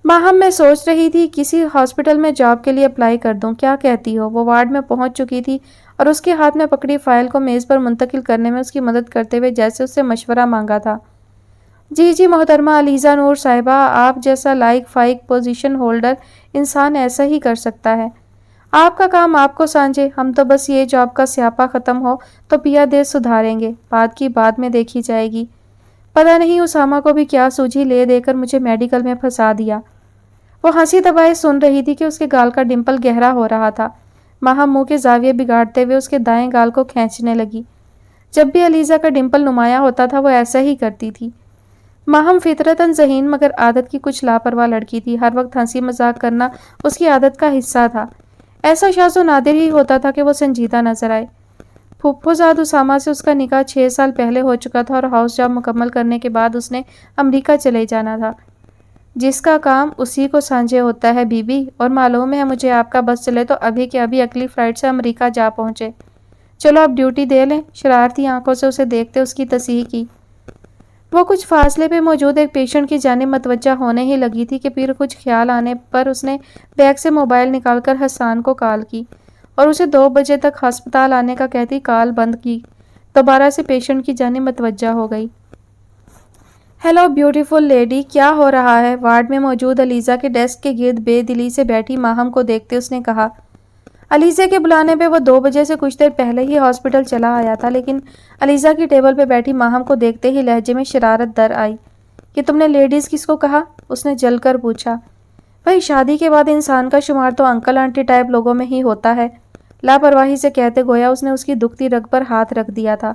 ماہم میں سوچ رہی تھی کسی ہاسپٹل میں جاب کے لیے اپلائی کر دوں، کیا کہتی ہو؟ وہ وارڈ میں پہنچ چکی تھی اور اس کے ہاتھ میں پکڑی فائل کو میز پر منتقل کرنے میں اس کی مدد کرتے ہوئے جیسے اس سے مشورہ مانگا تھا۔ جی محترمہ علیزہ نور صاحبہ، آپ جیسا لائق فائق پوزیشن ہولڈر انسان ایسا ہی کر سکتا ہے۔ آپ کا کام آپ کو سانجھے، ہم تو بس یہ جاب کا سیاپا ختم ہو تو پیا دے سدھاریں گے، بات کی بعد میں دیکھی جائے گی۔ پتہ نہیں اسامہ کو بھی کیا سوجھی لے دے کر مجھے میڈیکل میں پھنسا دیا۔ وہ ہنسی دبائے سن رہی تھی کہ اس کے گال کا ڈمپل گہرا ہو رہا تھا۔ ماہم منہ کے زاویے بگاڑتے ہوئے اس کے دائیں گال کو کھینچنے لگی۔ جب بھی علیزہ کا ڈمپل نمایاں ہوتا تھا وہ ایسا ہی کرتی تھی۔ ماہم فطرتاً ذہین مگر عادت کی کچھ لاپرواہ لڑکی تھی، ہر وقت ہنسی مذاق کرنا اس کی عادت کا حصہ تھا۔ ایسا شاذ و نادر ہی ہوتا تھا کہ وہ سنجیدہ نظر آئے۔ پھپھوزاد اسامہ سے اس کا نکاح 6 سال پہلے ہو چکا تھا اور ہاؤس جاب مکمل کرنے کے بعد اس نے امریکہ چلے جانا تھا۔ جس کا کام اسی کو سانجھے ہوتا ہے بی بی، اور معلوم ہے مجھے آپ کا بس چلے تو ابھی کے ابھی اگلی فلائٹ سے امریکہ جا پہنچے۔ چلو اب ڈیوٹی دے لیں۔ شرارتی آنکھوں سے اسے دیکھتے اس کی تصحیح کی۔ وہ کچھ فاصلے پہ موجود ایک پیشنٹ کی جانب متوجہ ہونے ہی لگی تھی کہ پھر کچھ خیال آنے پر اس نے بیگ سے موبائل نکال کر حسان کو کال کی اور اسے 2 بجے تک ہسپتال آنے کا کہتی کال بند کی۔ دوبارہ سے پیشنٹ کی جانب متوجہ ہو گئی۔ ہیلو بیوٹیفل لیڈی، کیا ہو رہا ہے؟ وارڈ میں موجود علیزہ کے ڈیسک کے گرد بے دلی سے بیٹھی ماہم کو دیکھتے اس نے کہا۔ علیزہ کے بلانے پہ وہ 2 بجے سے کچھ دیر پہلے ہی ہاسپٹل چلا آیا تھا، لیکن علیزہ کی ٹیبل پہ بیٹھی ماہم کو دیکھتے ہی لہجے میں شرارت در آئی۔ کہ تم نے لیڈیز کس کو کہا؟ اس نے جل کر پوچھا۔ بھائی شادی کے بعد انسان کا شمار تو انکل آنٹی ٹائپ لوگوں میں ہی ہوتا ہے، لاپرواہی سے کہتے گویا اس نے اس کی دکھتی رگ پر ہاتھ رکھ دیا تھا۔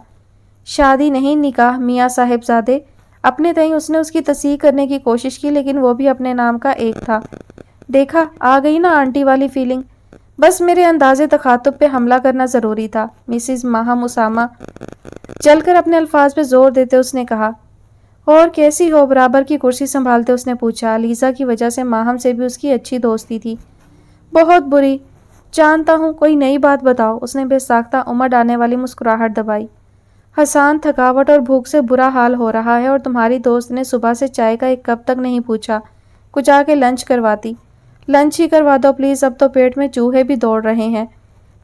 شادی نہیں، نکاح میاں صاحب زادے۔ اپنے تئیں اس نے اس کی تصحیح کرنے کی کوشش کی، لیکن وہ بھی اپنے نام کا ایک تھا۔ دیکھا آ گئی نا آنٹی والی فیلنگ۔ بس میرے انداز تخاطب پہ حملہ کرنا ضروری تھا۔ مسز ماہم اسامہ چل کر اپنے الفاظ پہ زور دیتے اس نے کہا۔ اور کیسی ہو؟ برابر کی کرسی سنبھالتے اس نے پوچھا۔ علیزہ کی وجہ سے ماہم سے بھی اس کی اچھی دوستی تھی۔ بہت بری، جانتا ہوں، کوئی نئی بات بتاؤ۔ اس نے بے ساختہ امڑ آنے والی مسکراہٹ دبائی۔ حسان، تھکاوٹ اور بھوک سے برا حال ہو رہا ہے اور تمہاری دوست نے صبح سے چائے کا ایک کپ تک نہیں پوچھا۔ کچھ آ کے لنچ کرواتی۔ لنچ ہی کروا دو پلیز، اب تو پیٹ میں چوہے بھی دوڑ رہے ہیں۔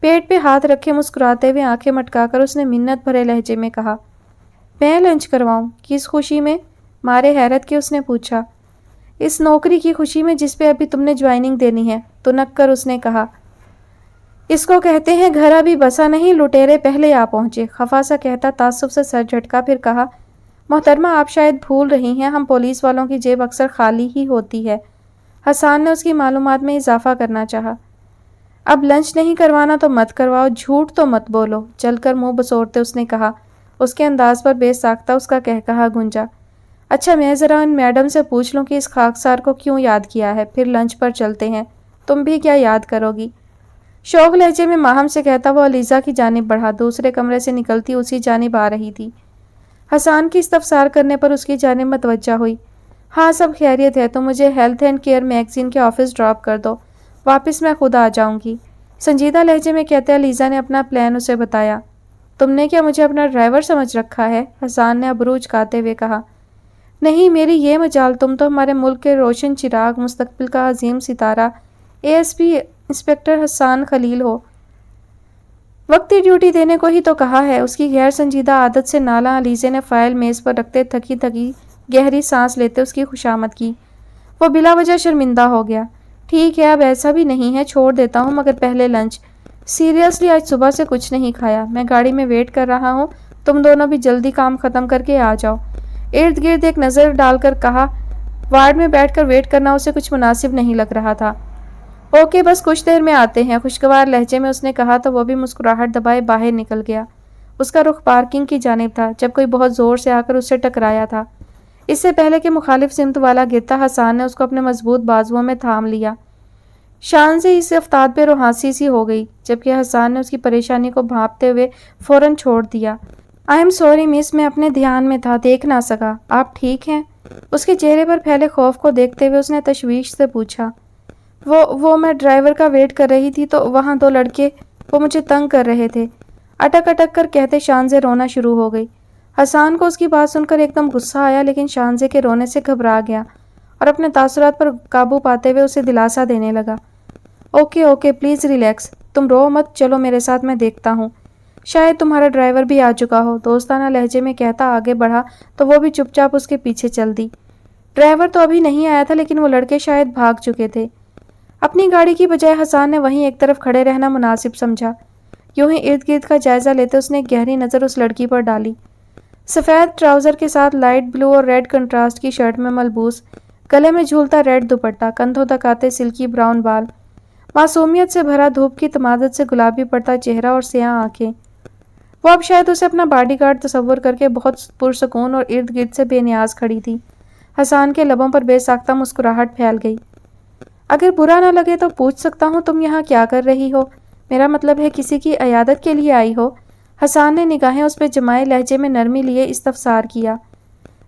پیٹ پہ ہاتھ رکھے مسکراتے ہوئے آنکھیں مٹکا کر اس نے منت بھرے لہجے میں کہا۔ میں لنچ کرواؤں؟ کس خوشی میں؟ مارے حیرت کے اس نے پوچھا۔ اس نوکری کی خوشی میں جس پہ ابھی تم نے جوائننگ دینی ہے، تنک کر اس نے کہا۔ اس کو کہتے ہیں گھر ابھی بسا نہیں، لٹیرے پہلے آ پہنچے۔ خفا سا کہتا تعصب سے سر جھٹکا، پھر کہا، محترمہ آپ شاید بھول رہی ہیں، ہم پولیس والوں کی جیب اکثر خالی ہی ہوتی ہے۔ حسان نے اس کی معلومات میں اضافہ کرنا چاہا۔ اب لنچ نہیں کروانا تو مت کرواؤ، جھوٹ تو مت بولو، چل کر منہ بسوڑتے اس نے کہا۔ اس کے انداز پر بے ساختہ اس کا کہا گونجا۔ اچھا میں ذرا ان میڈم سے پوچھ لوں کہ اس خاکسار کو کیوں یاد کیا ہے، پھر لنچ پر چلتے ہیں، تم بھی کیا یاد کرو گی؟ شوق لہجے میں ماہم سے کہتا وہ علیزہ کی جانب بڑھا، دوسرے کمرے سے نکلتی اسی جانب آ رہی تھی۔ حسان کی استفسار کرنے پر اس کی جانب متوجہ ہوئی۔ ہاں سب خیریت ہے، تو مجھے ہیلتھ اینڈ کیئر میگزین کے آفس ڈراپ کر دو، واپس میں خود آ جاؤں گی۔ سنجیدہ لہجے میں کہتے علیزہ نے اپنا پلان اسے بتایا۔ تم نے کیا مجھے اپنا ڈرائیور سمجھ رکھا ہے؟ حسان نے ابرو اچکاتے ہوئے کہا۔ نہیں میری یہ مجال، تم تو ہمارے ملک کے روشن چراغ، مستقبل کا عظیم ستارہ ASP انسپکٹر حسان خلیل ہو۔ وقتی ڈیوٹی دینے کو ہی تو کہا ہے۔ اس کی غیر سنجیدہ عادت سے نالاں علیزہ نے فائل میز پر رکھتے تھکی تھکی گہری سانس لیتے اس کی خوشامد کی۔ وہ بلا وجہ شرمندہ ہو گیا۔ ٹھیک ہے اب ایسا بھی نہیں ہے، چھوڑ دیتا ہوں، مگر پہلے لنچ۔ سیریسلی آج صبح سے کچھ نہیں کھایا، میں گاڑی میں ویٹ کر رہا ہوں، تم دونوں بھی جلدی کام ختم کر کے آ جاؤ۔ ارد گرد ایک نظر ڈال کر کہا۔ وارڈ میں بیٹھ کر ویٹ کرنا اسے کچھ مناسب نہیں لگ رہا تھا۔ اوکے بس کچھ دیر میں آتے ہیں، خوشگوار لہجے میں اس نے کہا تو وہ بھی مسکراہٹ دبائے باہر نکل گیا۔ اس کا رخ پارکنگ کی جانب تھا جب کوئی بہت زور سے آ کر اس سے ٹکرایا تھا۔ اس سے پہلے کہ مخالف سمت والا گرتا، حسان نے اس کو اپنے مضبوط بازوؤں میں تھام لیا۔ شان سے اس افتاد پہ روحانسی سی ہو گئی، جبکہ حسان نے اس کی پریشانی کو بھانپتے ہوئے فوراً چھوڑ دیا۔ آئی ایم سوری مس، میں اپنے دھیان میں تھا، دیکھ نہ سکا۔ آپ ٹھیک ہیں؟ اس کے چہرے پر پھیلے خوف کو دیکھتے ہوئے اس نے تشویش سے پوچھا۔ وہ میں ڈرائیور کا ویٹ کر رہی تھی تو وہاں 2 لڑکے۔ وہ مجھے تنگ کر رہے تھے، اٹک اٹک کر کہتے شانزے رونا شروع ہو گئی۔ حسان کو اس کی بات سن کر ایک دم غصہ آیا، لیکن شانزے کے رونے سے گھبرا گیا اور اپنے تاثرات پر قابو پاتے ہوئے اسے دلاسا دینے لگا۔ اوکے اوکے پلیز ریلیکس، تم رو مت، چلو میرے ساتھ، میں دیکھتا ہوں، شاید تمہارا ڈرائیور بھی آ چکا ہو، دوستانہ لہجے میں کہتا آگے بڑھا تو وہ بھی چپ چاپ اس کے پیچھے چل دی۔ ڈرائیور تو ابھی نہیں آیا تھا، لیکن وہ لڑکے شاید بھاگ چکے تھے۔ اپنی گاڑی کی بجائے حسان نے وہیں ایک طرف کھڑے رہنا مناسب سمجھا۔ یوں ہی ارد گرد کا جائزہ لیتے اس نے ایک گہری نظر اس لڑکی پر ڈالی۔ سفید ٹراؤزر کے ساتھ لائٹ بلو اور ریڈ کنٹراسٹ کی شرٹ میں ملبوس، گلے میں جھولتا ریڈ دوپٹہ، کندھوں تک آتے سلکی براؤن بال، معصومیت سے بھرا دھوپ کی تمادت سے گلابی پڑتا چہرہ اور سیاہ آنکھیں۔ وہ اب شاید اسے اپنا باڈی گارڈ تصور کر کے بہت پرسکون اور ارد گرد سے بے نیاز کھڑی تھی۔ حسان کے لبوں پر بے ساختہ مسکراہٹ پھیل گئی۔ اگر برا نہ لگے تو پوچھ سکتا ہوں تم یہاں کیا کر رہی ہو؟ میرا مطلب ہے کسی کی عیادت کے لیے آئی ہو؟ حسان نے نگاہیں اس پہ جمائے لہجے میں نرمی لیے استفسار کیا۔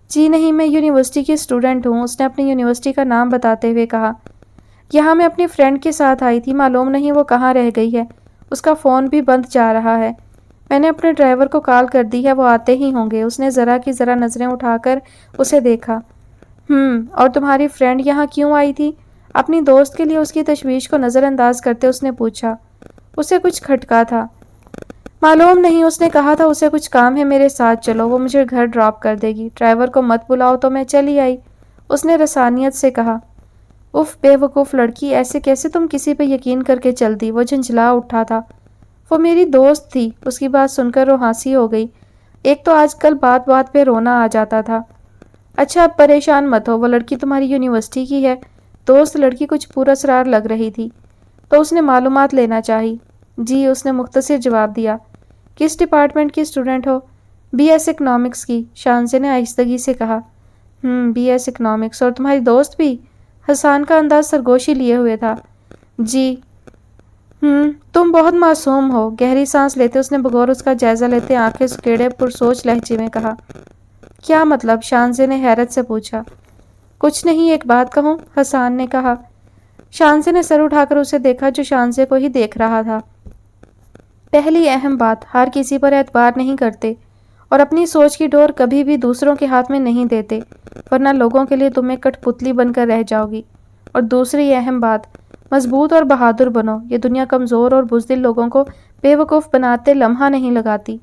جی نہیں، میں یونیورسٹی کی اسٹوڈنٹ ہوں، اس نے اپنی یونیورسٹی کا نام بتاتے ہوئے کہا۔ یہاں میں اپنی فرینڈ کے ساتھ آئی تھی، معلوم نہیں وہ کہاں رہ گئی ہے، اس کا فون بھی بند جا رہا ہے، میں نے اپنے ڈرائیور کو کال کر دی ہے، وہ آتے ہی ہوں گے۔ اس نے ذرا کی ذرا نظریں اٹھا کر اسے دیکھا۔ اور تمہاری فرینڈ یہاں کیوں آئی تھی؟ اپنی دوست کے لیے اس کی تشویش کو نظر انداز کرتے اس نے پوچھا۔ اسے کچھ کھٹکا تھا۔ معلوم نہیں، اس نے کہا تھا اسے کچھ کام ہے میرے ساتھ چلو، وہ مجھے گھر ڈراپ کر دے گی، ڈرائیور کو مت بلاؤ تو میں چلی آئی، اس نے رسانیت سے کہا۔ اف بے وقوف لڑکی، ایسے کیسے تم کسی پہ یقین کر کے چل دی؟ وہ جھنجھلا اٹھا تھا۔ وہ میری دوست تھی، اس کی بات سن کر وہ ہنسی ہو گئی۔ ایک تو آج کل بات بات پہ رونا آ جاتا تھا۔ اچھا اب پریشان مت ہو، وہ لڑکی تمہاری یونیورسٹی کی ہے؟ دوست لڑکی کچھ پراسرار لگ رہی تھی، تو اس نے معلومات لینا چاہی۔ جی، اس نے مختصر جواب دیا۔ کس ڈپارٹمنٹ کی اسٹوڈنٹ ہو؟ بی ایس اکنامکس کی، شانزے نے آہستگی سے کہا۔ بی ایس اکنامکس، اور تمہاری دوست بھی؟ حسان کا انداز سرگوشی لیے ہوئے تھا۔ جی۔ تم بہت معصوم ہو، گہری سانس لیتے اس نے بغور اس کا جائزہ لیتے آنکھیں سکیڑے پرسوچ لہجے میں کہا۔ کیا مطلب؟ شانزے نے حیرت سے پوچھا۔ کچھ نہیں، ایک بات کہوں؟ حسان نے کہا۔ شانزے نے سر اٹھا کر اسے دیکھا جو شانزے کو ہی دیکھ رہا تھا۔ پہلی اہم بات، ہر کسی پر اعتبار نہیں کرتے اور اپنی سوچ کی ڈور کبھی بھی دوسروں کے ہاتھ میں نہیں دیتے، ورنہ لوگوں کے لیے تم ایک کٹ پتلی بن کر رہ جاؤ گی۔ اور دوسری اہم بات، مضبوط اور بہادر بنو، یہ دنیا کمزور اور بزدل لوگوں کو بے وقوف بناتے لمحہ نہیں لگاتی،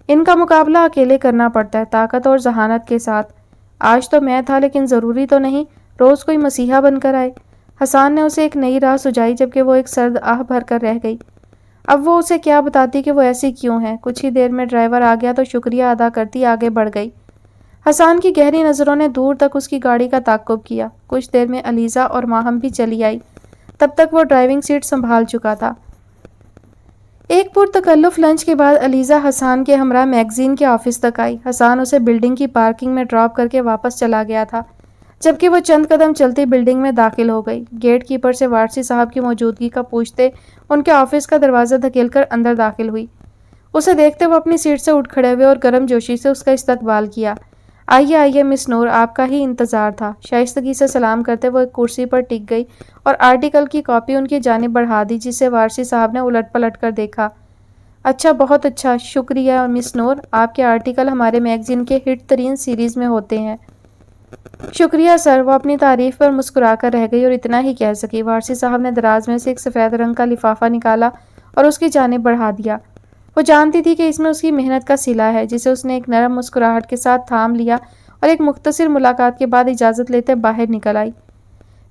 ان کا مقابلہ اکیلے کرنا پڑتا ہے، طاقت اور ذہانت کے ساتھ۔ آج تو میں تھا، لیکن ضروری تو نہیں روز کوئی مسیحا بن کر آئے۔ حسان نے اسے ایک نئی راہ سجائی، جبکہ وہ ایک سرد آہ بھر کر رہ گئی۔ اب وہ اسے کیا بتاتی کہ وہ ایسی کیوں ہے؟ کچھ ہی دیر میں ڈرائیور آ گیا تو شکریہ ادا کرتی آگے بڑھ گئی۔ حسان کی گہری نظروں نے دور تک اس کی گاڑی کا تعقب کیا۔ کچھ دیر میں علیزہ اور ماہم بھی چلی آئی، تب تک وہ ڈرائیونگ سیٹ سنبھال چکا تھا۔ ایک پرتکلف لنچ کے بعد علیزہ حسان کے ہمراہ میگزین کے آفس تک آئی۔ حسان اسے بلڈنگ کی پارکنگ میں ڈراپ کر کے واپس چلا گیا تھا، جبکہ وہ چند قدم چلتی بلڈنگ میں داخل ہو گئی۔ گیٹ کیپر سے وارسی صاحب کی موجودگی کا پوچھتے ان کے آفس کا دروازہ دھکیل کر اندر داخل ہوئی۔ اسے دیکھتے وہ اپنی سیٹ سے اٹھ کھڑے ہوئے اور گرم جوشی سے اس کا استقبال کیا۔ آئیے آئیے مس نور، آپ کا ہی انتظار تھا۔ شائستگی سے سلام کرتے وہ ایک کرسی پر ٹک گئی اور آرٹیکل کی کاپی ان کی جانب بڑھا دی، جسے وارسی صاحب نے الٹ پلٹ کر دیکھا۔ اچھا، بہت اچھا، شکریہ مس نور، آپ کے آرٹیکل ہمارے میگزین کے ہٹ ترین سیریز میں ہوتے ہیں۔ شکریہ سر، وہ اپنی تعریف پر مسکرا کر رہ گئی اور اتنا ہی کہہ سکی۔ وارسی صاحب نے دراز میں سے ایک سفید رنگ کا لفافہ نکالا اور اس کی جانب بڑھا دیا۔ وہ جانتی تھی کہ اس میں اس کی محنت کا صلہ ہے، جسے اس نے ایک نرم مسکراہٹ کے ساتھ تھام لیا اور ایک مختصر ملاقات کے بعد اجازت لیتے باہر نکل آئی۔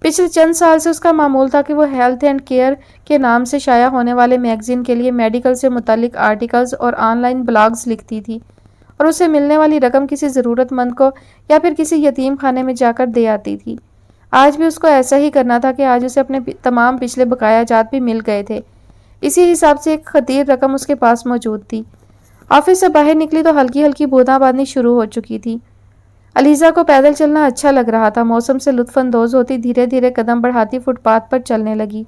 پچھلے چند سال سے اس کا معمول تھا کہ وہ ہیلتھ اینڈ کیئر کے نام سے شائع ہونے والے میگزین کے لیے میڈیکل سے متعلق آرٹیکلز اور آن لائن بلاگز لکھتی تھی، اور اسے ملنے والی رقم کسی ضرورت مند کو یا پھر کسی یتیم خانے میں جا کر دے آتی تھی۔ آج بھی اس کو ایسا ہی کرنا تھا کہ آج اسے اپنے تمام پچھلے بقایا جات بھی مل گئے تھے۔ اسی حساب سے ایک خطیر رقم اس کے پاس موجود تھی۔ آفس سے باہر نکلی تو ہلکی ہلکی بونداں باندی شروع ہو چکی تھی۔ علیزہ کو پیدل چلنا اچھا لگ رہا تھا۔ موسم سے لطف اندوز ہوتی دھیرے دھیرے قدم بڑھاتی فٹ پاتھ پر چلنے لگی،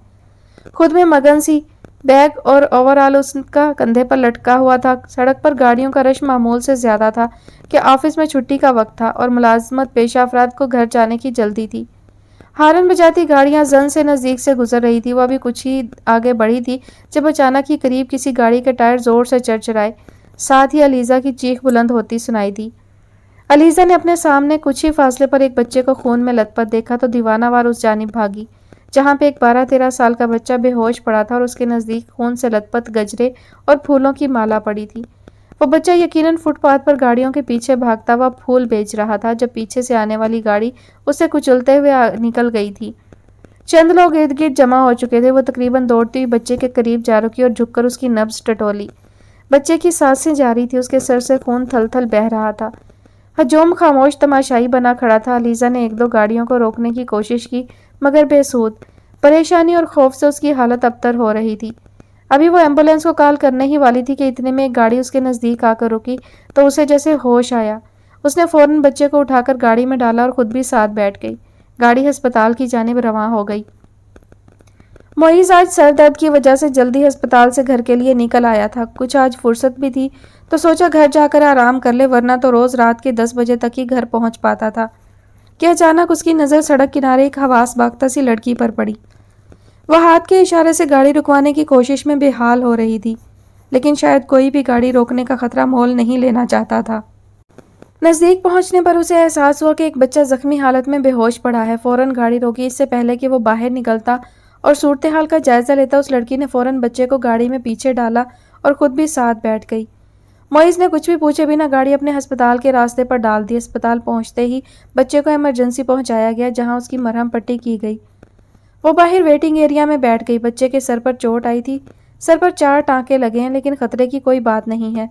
خود میں مگن سی۔ بیگ اور اوور آل اس کا کندھے پر لٹکا ہوا تھا۔ سڑک پر گاڑیوں کا رش معمول سے زیادہ تھا کہ آفس میں چھٹی کا وقت تھا اور ملازمت پیشہ افراد کو گھر جانے کی جلدی تھی۔ ہارن بجاتی گاڑیاں زن سے نزدیک سے گزر رہی تھی۔ وہ ابھی کچھ ہی آگے بڑھی تھی جب اچانک ہی قریب کسی گاڑی کے ٹائر زور سے چرچرائے، ساتھ ہی علیزہ کی چیخ بلند ہوتی سنائی دی۔ علیزہ نے اپنے سامنے کچھ ہی فاصلے پر ایک بچے کو خون میں لت پت دیکھا تو دیوانہ وار اس جانب بھاگی جہاں پہ ایک 12-13 سال کا بچہ بے ہوش پڑا تھا اور اس کے نزدیک خون سے لت پت گجرے اور پھولوں کی مالا پڑی تھی۔ وہ بچہ یقیناً فٹ پاتھ پر گاڑیوں کے پیچھے بھاگتا ہوا پھول بیچ رہا تھا جب پیچھے سے آنے والی گاڑی اسے کچلتے ہوئے نکل گئی تھی۔ چند لوگ ارد گرد جمع ہو چکے تھے۔ وہ تقریباً دوڑتی ہوئی بچے کے قریب جا رکی اور جھک کر اس کی نبض ٹٹولی۔ بچے کی سانسیں جاری تھی، اس کے سر سے خون تھل تھل بہہ رہا تھا۔ ہجوم خاموش تماشائی بنا کھڑا تھا۔ علیزہ نے 1-2 گاڑیوں کو روکنے کی کوشش کی مگر بے سود۔ پریشانی اور خوف سے اس کی حالت ابتر ہو رہی تھی۔ ابھی وہ ایمبولینس کو کال کرنے ہی والی تھی کہ اتنے میں ایک گاڑی اس کے نزدیک آ کر رکی تو اسے جیسے ہوش آیا۔ اس نے فوراً بچے کو اٹھا کر گاڑی میں ڈالا اور خود بھی ساتھ بیٹھ گئی۔ گاڑی ہسپتال کی جانب رواں ہو گئی۔ معیز آج سر درد کی وجہ سے جلدی ہسپتال سے گھر کے لیے نکل آیا تھا۔ کچھ آج فرصت بھی تھی تو سوچا گھر جا کر آرام کر لے، ورنہ تو روز رات کے 10 بجے تک ہی گھر پہنچ پاتا تھا کہ اچانک اس کی نظر سڑک کنارے ایک حواس باختہ سی لڑکی پر پڑی۔ وہ ہاتھ کے اشارے سے گاڑی رکوانے کی کوشش میں بے حال ہو رہی تھی، لیکن شاید کوئی بھی گاڑی روکنے کا خطرہ مول نہیں لینا چاہتا تھا۔ نزدیک پہنچنے پر اسے احساس ہوا کہ ایک بچہ زخمی حالت میں بے ہوش پڑا ہے۔ فوراً گاڑی روکی۔ اس سے پہلے کہ وہ باہر نکلتا اور صورتحال کا جائزہ لیتا، اس لڑکی نے فوراً بچے کو گاڑی میں پیچھے ڈالا اور خود بھی ساتھ بیٹھ گئی۔ معیز نے کچھ بھی پوچھے بنا گاڑی اپنے ہسپتال کے راستے پر ڈال دی۔ ہسپتال پہنچتے ہی بچے کو ایمرجنسی پہنچایا گیا جہاں اس کی مرہم پٹی کی گئی۔ وہ باہر ویٹنگ ایریا میں بیٹھ گئی۔ بچے کے سر پر چوٹ آئی تھی، سر پر 4 ٹانکے لگے ہیں لیکن خطرے کی کوئی بات نہیں ہے،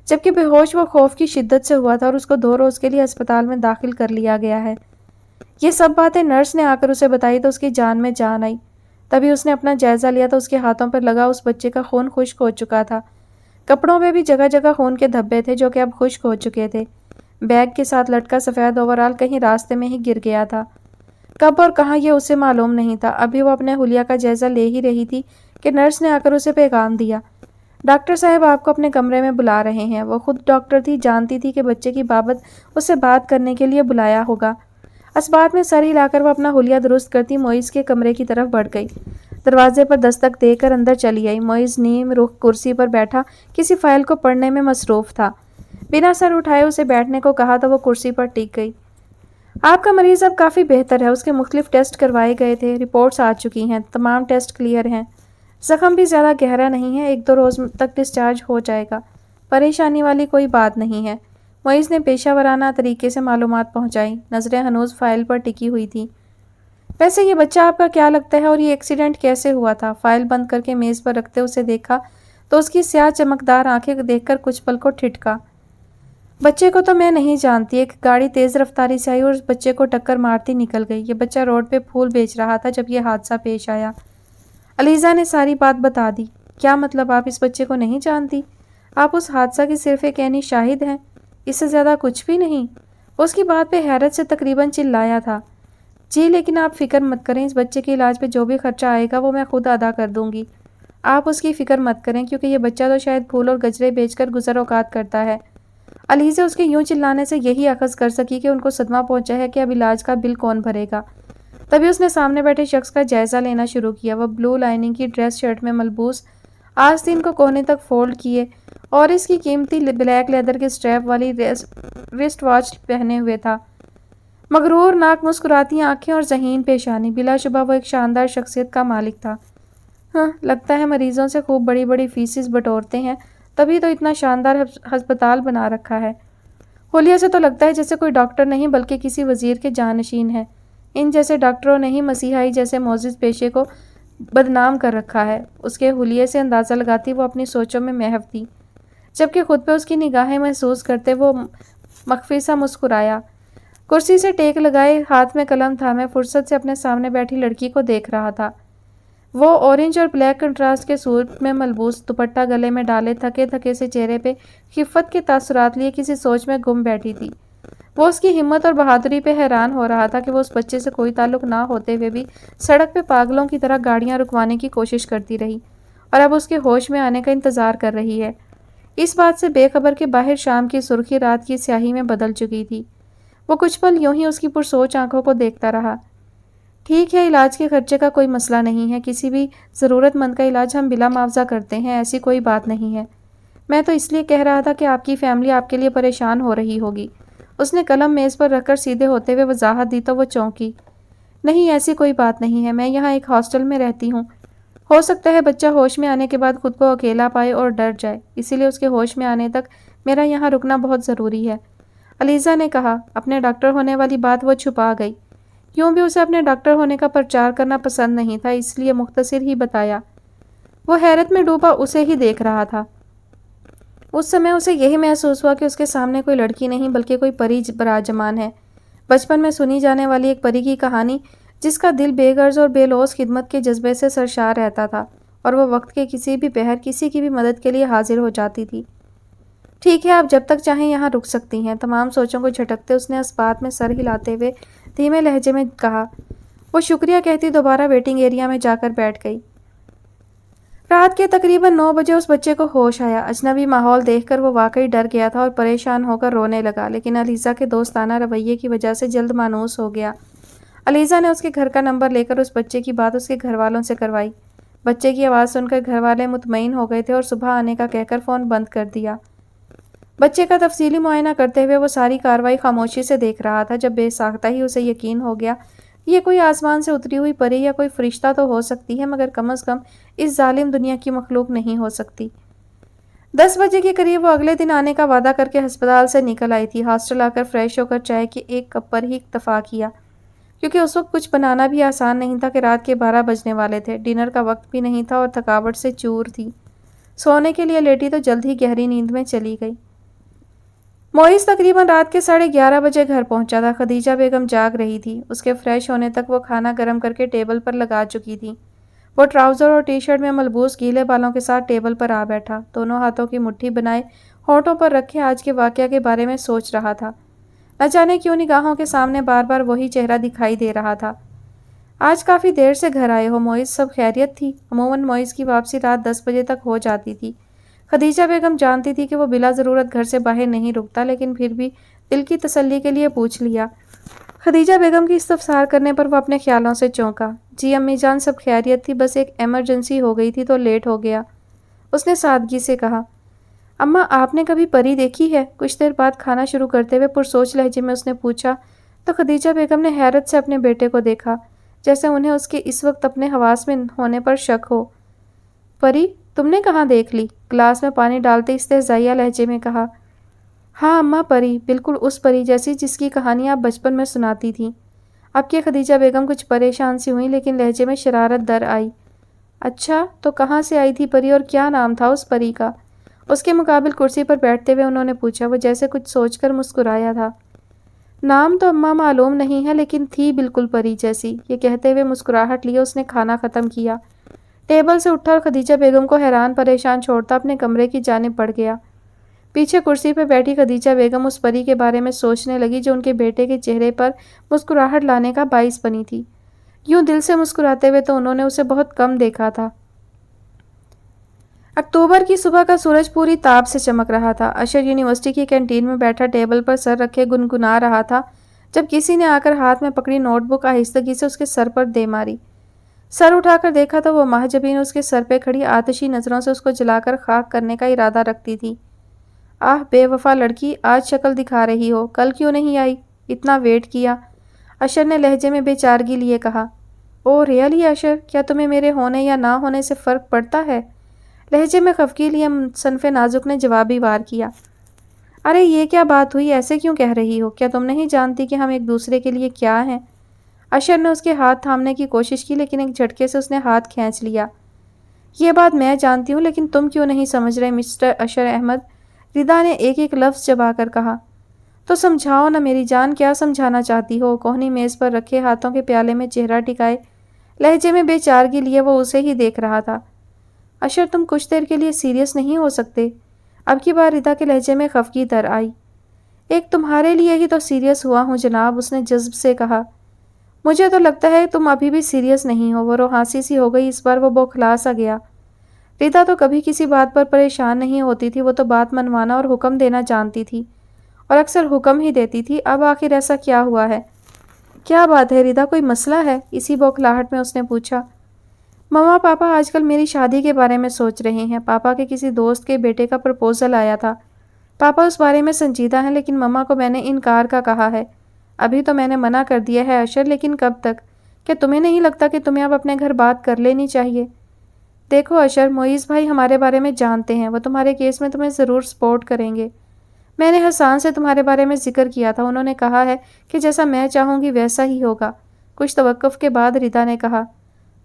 جبکہ بے ہوش وہ خوف کی شدت سے ہوا تھا اور اس کو 2 روز کے لیے ہسپتال میں داخل کر لیا گیا ہے۔ یہ سب باتیں نرس نے آ کر اسے بتائی تو اس کی جان میں جان آئی۔ تبھی اس نے اپنا جائزہ لیا تو اس کے ہاتھوں پر لگا اس بچے کا خون خشک ہو چکا تھا۔ کپڑوں پہ بھی جگہ جگہ خون کے دھبے تھے جو کہ اب خشک ہو چکے تھے۔ بیگ کے ساتھ لٹکا سفید اوورال کہیں راستے میں ہی گر گیا تھا۔ کب اور کہاں یہ اسے معلوم نہیں تھا۔ ابھی وہ اپنے حلیہ کا جائزہ لے ہی رہی تھی کہ نرس نے آ کر اسے پیغام دیا، ڈاکٹر صاحب آپ کو اپنے کمرے میں بلا رہے ہیں۔ وہ خود ڈاکٹر تھی، جانتی تھی کہ بچے کی بابت اس سے بات کرنے کے لیے بلایا ہوگا۔ اسبات میں سر ہلا کر وہ اپنا حلیہ درست کرتی معیز کے کمرے کی طرف بڑھ گئی۔ دروازے پر دستک دے کر اندر چلی آئی۔ معیز نیم رخ کرسی پر بیٹھا کسی فائل کو پڑھنے میں مصروف تھا۔ بنا سر اٹھائے اسے بیٹھنے کو کہا تو وہ کرسی پر ٹک گئی۔ آپ کا مریض اب کافی بہتر ہے، اس کے مختلف ٹیسٹ کروائے گئے تھے، رپورٹس آ چکی ہیں، تمام ٹیسٹ کلیئر ہیں، زخم بھی زیادہ گہرا نہیں ہے، 1-2 روز تک ڈسچارج ہو جائے گا، پریشانی والی کوئی بات نہیں ہے۔ معیز نے پیشہ ورانہ طریقے سے معلومات پہنچائی، نظریں ہنوز فائل پر ٹکی ہوئی تھیں۔ ویسے یہ بچہ آپ کا کیا لگتا ہے اور یہ ایکسیڈنٹ کیسے ہوا تھا؟ فائل بند کر کے میز پر رکھتے اسے دیکھا تو اس کی سیاہ چمکدار آنکھیں دیکھ کر کچھ پل کو ٹھٹکا۔ بچے کو تو میں نہیں جانتی، ایک گاڑی تیز رفتاری سے آئی اور اس بچے کو ٹکر مارتی نکل گئی۔ یہ بچہ روڈ پہ پھول بیچ رہا تھا جب یہ حادثہ پیش آیا۔ علیزہ نے ساری بات بتا دی۔ کیا مطلب آپ اس بچے کو نہیں جانتی؟ آپ اس حادثہ کی صرف ایک عینی شاہد ہیں، اس سے زیادہ کچھ بھی نہیں؟ اس کی بات پہ حیرت سے تقریباً چلایا تھا۔ جی لیکن آپ فکر مت کریں، اس بچے کے علاج پہ جو بھی خرچہ آئے گا وہ میں خود ادا کر دوں گی۔ آپ اس کی فکر مت کریں کیونکہ یہ بچہ تو شاید پھول اور گجرے بیچ کر گزر اوقات کرتا ہے۔ علیزہ اس کے یوں چلانے سے یہی اخذ کر سکی کہ ان کو صدمہ پہنچا ہے کہ اب علاج کا بل کون بھرے گا۔ تبھی اس نے سامنے بیٹھے شخص کا جائزہ لینا شروع کیا۔ وہ بلو لائننگ کی ڈریس شرٹ میں ملبوس، آستین کو کوہنی تک فولڈ کیے اور اس کی قیمتی بلیک لیدر کے سٹریپ والی رسٹ واچ پہنے ہوئے تھا۔ مغرور ناک، مسکراتی آنکھیں اور ذہین پیشانی، بلا شبہ وہ ایک شاندار شخصیت کا مالک تھا۔ ہاں، لگتا ہے مریضوں سے خوب بڑی بڑی فیسز بٹورتے ہیں، تبھی تو اتنا شاندار ہسپتال بنا رکھا ہے۔ حلیہ سے تو لگتا ہے جیسے کوئی ڈاکٹر نہیں بلکہ کسی وزیر کے جانشین ہے۔ ان جیسے ڈاکٹروں نے ہی مسیحائی جیسے معزز پیشے کو بدنام کر رکھا ہے۔ اس کے حلیے سے اندازہ لگاتی وہ اپنی سوچوں میں محو تھی، جبکہ خود پہ اس کی نگاہیں محسوس کرتے وہ مخفی سا مسکرایا۔ کرسی سے ٹیک لگائے، ہاتھ میں قلم تھامے فرصت سے اپنے سامنے بیٹھی لڑکی کو دیکھ رہا تھا۔ وہ اورنج اور بلیک کنٹراسٹ کے سوٹ میں ملبوس، دوپٹہ گلے میں ڈالے، تھکے تھکے سے چہرے پہ خفت کے تاثرات لیے کسی سوچ میں گم بیٹھی تھی۔ وہ اس کی ہمت اور بہادری پہ حیران ہو رہا تھا کہ وہ اس بچے سے کوئی تعلق نہ ہوتے ہوئے بھی سڑک پہ پاگلوں کی طرح گاڑیاں رکوانے کی کوشش کرتی رہی اور اب اس کے ہوش میں آنے کا انتظار کر رہی ہے، اس بات سے بے خبر کہ باہر شام کی سرخی رات کی سیاہی میں بدل چکی تھی۔ وہ کچھ پل یوں ہی اس کی پرسوچ آنکھوں کو دیکھتا رہا۔ ٹھیک ہے، علاج کے خرچے کا کوئی مسئلہ نہیں ہے، کسی بھی ضرورت مند کا علاج ہم بلا معاوضہ کرتے ہیں، ایسی کوئی بات نہیں ہے۔ میں تو اس لیے کہہ رہا تھا کہ آپ کی فیملی آپ کے لیے پریشان ہو رہی ہوگی۔ اس نے قلم میز پر رکھ کر سیدھے ہوتے ہوئے وضاحت دی تو وہ چونکی۔ نہیں، ایسی کوئی بات نہیں ہے، میں یہاں ایک ہاسٹل میں رہتی ہوں۔ ہو سکتا ہے بچہ ہوش میں آنے کے بعد خود کو اکیلا پائے اور ڈر جائے، اسی لیے اس کے ہوش میں آنے تک میرا یہاں رکنا بہت ضروری ہے، علیزہ نے کہا۔ اپنے ڈاکٹر ہونے والی بات وہ چھپا گئی۔ یوں بھی اسے اپنے ڈاکٹر ہونے کا پرچار کرنا پسند نہیں تھا، اس لیے مختصر ہی بتایا۔ وہ حیرت میں ڈوبا اسے ہی دیکھ رہا تھا۔ اس سمے اسے یہی محسوس ہوا کہ اس کے سامنے کوئی لڑکی نہیں بلکہ کوئی پری براجمان ہے، بچپن میں سنی جانے والی ایک پری کی کہانی جس کا دل بے غرض اور بے لوث خدمت کے جذبے سے سرشار رہتا تھا، اور وہ وقت کے کسی بھی پہر کسی کی بھی مدد کے لیے حاضر ہو جاتی تھی۔ ٹھیک ہے، آپ جب تک چاہیں یہاں رک سکتی ہیں، تمام سوچوں کو جھٹکتے اس نے اس بات میں سر ہلاتے ہوئے دھیمے لہجے میں کہا۔ وہ شکریہ کہتی دوبارہ ویٹنگ ایریا میں جا کر بیٹھ گئی۔ رات کے تقریباً 9 بجے اس بچے کو ہوش آیا۔ اجنبی ماحول دیکھ کر وہ واقعی ڈر گیا تھا اور پریشان ہو کر رونے لگا، لیکن علیزہ کے دوستانہ رویے کی وجہ سے جلد مانوس ہو گیا۔ علیزہ نے اس کے گھر کا نمبر لے کر اس بچے کی بات اس کے گھر والوں سے کروائی۔ بچے کی آواز سن کر گھر والے مطمئن ہو گئے تھے اور صبح آنے کا کہہ کر فون بند کر دیا۔ بچے کا تفصیلی معائنہ کرتے ہوئے وہ ساری کارروائی خاموشی سے دیکھ رہا تھا۔ جب بے ساختہ ہی اسے یقین ہو گیا یہ کوئی آسمان سے اتری ہوئی پری یا کوئی فرشتہ تو ہو سکتی ہے، مگر کم از کم اس ظالم دنیا کی مخلوق نہیں ہو سکتی۔ 10 بجے کے قریب وہ اگلے دن آنے کا وعدہ کر کے ہسپتال سے نکل آئی تھی۔ ہاسٹل آ کر فریش ہو کر چائے کے ایک کپ پر ہی اکتفا کیا، کیونکہ اس وقت کچھ بنانا بھی آسان نہیں تھا کہ رات کے 12 بجنے والے تھے، ڈنر کا وقت بھی نہیں تھا اور تھکاوٹ سے چور تھی۔ سونے کے لیے لیٹی تو جلد ہی گہری نیند میں چلی گئی۔ معیز تقریباً رات کے 11:30 بجے گھر پہنچا تھا۔ خدیجہ بیگم جاگ رہی تھی۔ اس کے فریش ہونے تک وہ کھانا گرم کر کے ٹیبل پر لگا چکی تھی۔ وہ ٹراؤزر اور ٹی شرٹ میں ملبوس گیلے بالوں کے ساتھ ٹیبل پر آ بیٹھا، دونوں ہاتھوں کی مٹھی بنائے ہونٹوں پر رکھے آج کے واقعہ کے بارے میں سوچ رہا تھا۔ نہ جانے کیوں نگاہوں کے سامنے بار بار وہی چہرہ دکھائی دے رہا تھا۔ آج کافی دیر سے گھر آئے ہو معیز، سب خیریت تھی؟ عموماً معیز کی واپسی رات 10 بجے تک ہو جاتی تھی۔ خدیجہ بیگم جانتی تھی کہ وہ بلا ضرورت گھر سے باہر نہیں رکتا، لیکن پھر بھی دل کی تسلی کے لیے پوچھ لیا۔ خدیجہ بیگم کی استفسار کرنے پر وہ اپنے خیالوں سے چونکا۔ جی امی جان، سب خیریت تھی، بس ایک ایمرجنسی ہو گئی تھی تو لیٹ ہو گیا، اس نے سادگی سے کہا۔ اماں، آپ نے کبھی پری دیکھی ہے؟ کچھ دیر بعد کھانا شروع کرتے ہوئے پرسوچ لہجے میں اس نے پوچھا تو خدیجہ بیگم نے حیرت سے اپنے بیٹے کو دیکھا، جیسے انہیں اس کے اس وقت اپنے حواس میں ہونے پر شک ہو۔ پری؟ تم نے کہاں دیکھ لی؟ گلاس میں پانی ڈالتے استہزائیہ لہجے میں کہا۔ ہاں اماں، پری، بالکل اس پری جیسی جس کی کہانی آپ بچپن میں سناتی تھیں۔ اب کی خدیجہ بیگم کچھ پریشان سی ہوئی، لیکن لہجے میں شرارت در آئی۔ اچھا، تو کہاں سے آئی تھی پری اور کیا نام تھا اس پری کا؟ اس کے مقابل کرسی پر بیٹھتے ہوئے انہوں نے پوچھا۔ وہ جیسے کچھ سوچ کر مسکرایا تھا۔ نام تو اماں معلوم نہیں ہے، لیکن تھی بالکل پری جیسی۔ یہ کہتے ہوئے مسکراہٹ لیے اس نے کھانا ختم کیا، ٹیبل سے اٹھا اور خدیجہ بیگم کو حیران پریشان چھوڑتا اپنے کمرے کی جانب بڑھ گیا۔ پیچھے کرسی پہ بیٹھی خدیجہ بیگم اس پری کے بارے میں سوچنے لگی جو ان کے بیٹے کے چہرے پر مسکراہٹ لانے کا باعث بنی تھی۔ یوں دل سے مسکراتے ہوئے تو انہوں نے اسے بہت کم دیکھا تھا۔ اکتوبر کی صبح کا سورج پوری تاب سے چمک رہا تھا۔ اشر یونیورسٹی کی کینٹین میں بیٹھا ٹیبل پر سر رکھے گنگنا رہا تھا جب کسی نے آ کر ہاتھ میں پکڑی نوٹ بک آہستگی سے اس کے سر پر دے ماری۔ سر اٹھا کر دیکھا تو وہ مہجبین اس کے سر پہ کھڑی آتشی نظروں سے اس کو جلا کر خاک کرنے کا ارادہ رکھتی تھی۔ آہ بے وفا لڑکی، آج شکل دکھا رہی ہو، کل کیوں نہیں آئی؟ اتنا ویٹ کیا، اشر نے لہجے میں بے چارگی لیے کہا۔ او ریئلی اشر، کیا تمہیں میرے ہونے یا نہ ہونے سے فرق پڑتا ہے؟ لہجے میں خفگی لیے صنف نازک نے جوابی وار کیا۔ ارے یہ کیا بات ہوئی، ایسے کیوں کہہ رہی ہو؟ کیا تم نہیں جانتی کہ ہم ایک دوسرے کے لیے کیا ہیں؟ اشر نے اس کے ہاتھ تھامنے کی کوشش کی، لیکن ایک جھٹکے سے اس نے ہاتھ کھینچ لیا۔ یہ بات میں جانتی ہوں، لیکن تم کیوں نہیں سمجھ رہے مسٹر اشر احمد؟ ردا نے ایک ایک لفظ چبا کر کہا۔ تو سمجھاؤ نا میری جان، کیا سمجھانا چاہتی ہو؟ کوہنی میز پر رکھے ہاتھوں کے پیالے میں چہرہ ٹکائے لہجے میں بے چارگی لیے وہ اسے ہی دیکھ رہا تھا۔ اشر، تم کچھ دیر کے لیے سیریس نہیں ہو سکتے؟ اب کی بار ردا کے لہجے میں خفگی در آئی۔ ایک تمہارے لیے ہی تو سیریس ہوا ہوں جناب، اس نے جذب سے کہا۔ مجھے تو لگتا ہے تم ابھی بھی سیریس نہیں ہو۔ وہ روحانسی سی ہو گئی، اس بار وہ بوکھلا سا گیا۔ ردا تو کبھی کسی بات پر پریشان نہیں ہوتی تھی، وہ تو بات منوانا اور حکم دینا جانتی تھی، اور اکثر حکم ہی دیتی تھی۔ اب آخر ایسا کیا ہوا ہے؟ کیا بات ہے ردا، کوئی مسئلہ ہے؟ اسی بوکھلاہٹ میں اس نے پوچھا۔ مما پاپا آج کل میری شادی کے بارے میں سوچ رہے ہیں۔ پاپا کے کسی دوست کے بیٹے کا پرپوزل آیا تھا۔ پاپا اس بارے میں سنجیدہ ہیں، لیکن مما کو میں نے انکار کا کہا ہے۔ ابھی تو میں نے منع کر دیا ہے اشر، لیکن کب تک؟ کیا تمہیں نہیں لگتا کہ تمہیں اب اپنے گھر بات کر لینی چاہیے؟ دیکھو اشر، معیز بھائی ہمارے بارے میں جانتے ہیں، وہ تمہارے کیس میں تمہیں ضرور سپورٹ کریں گے۔ میں نے حسان سے تمہارے بارے میں ذکر کیا تھا، انہوں نے کہا ہے کہ جیسا میں چاہوں گی ویسا ہی ہوگا۔ کچھ توقف کے بعد ردا نے کہا۔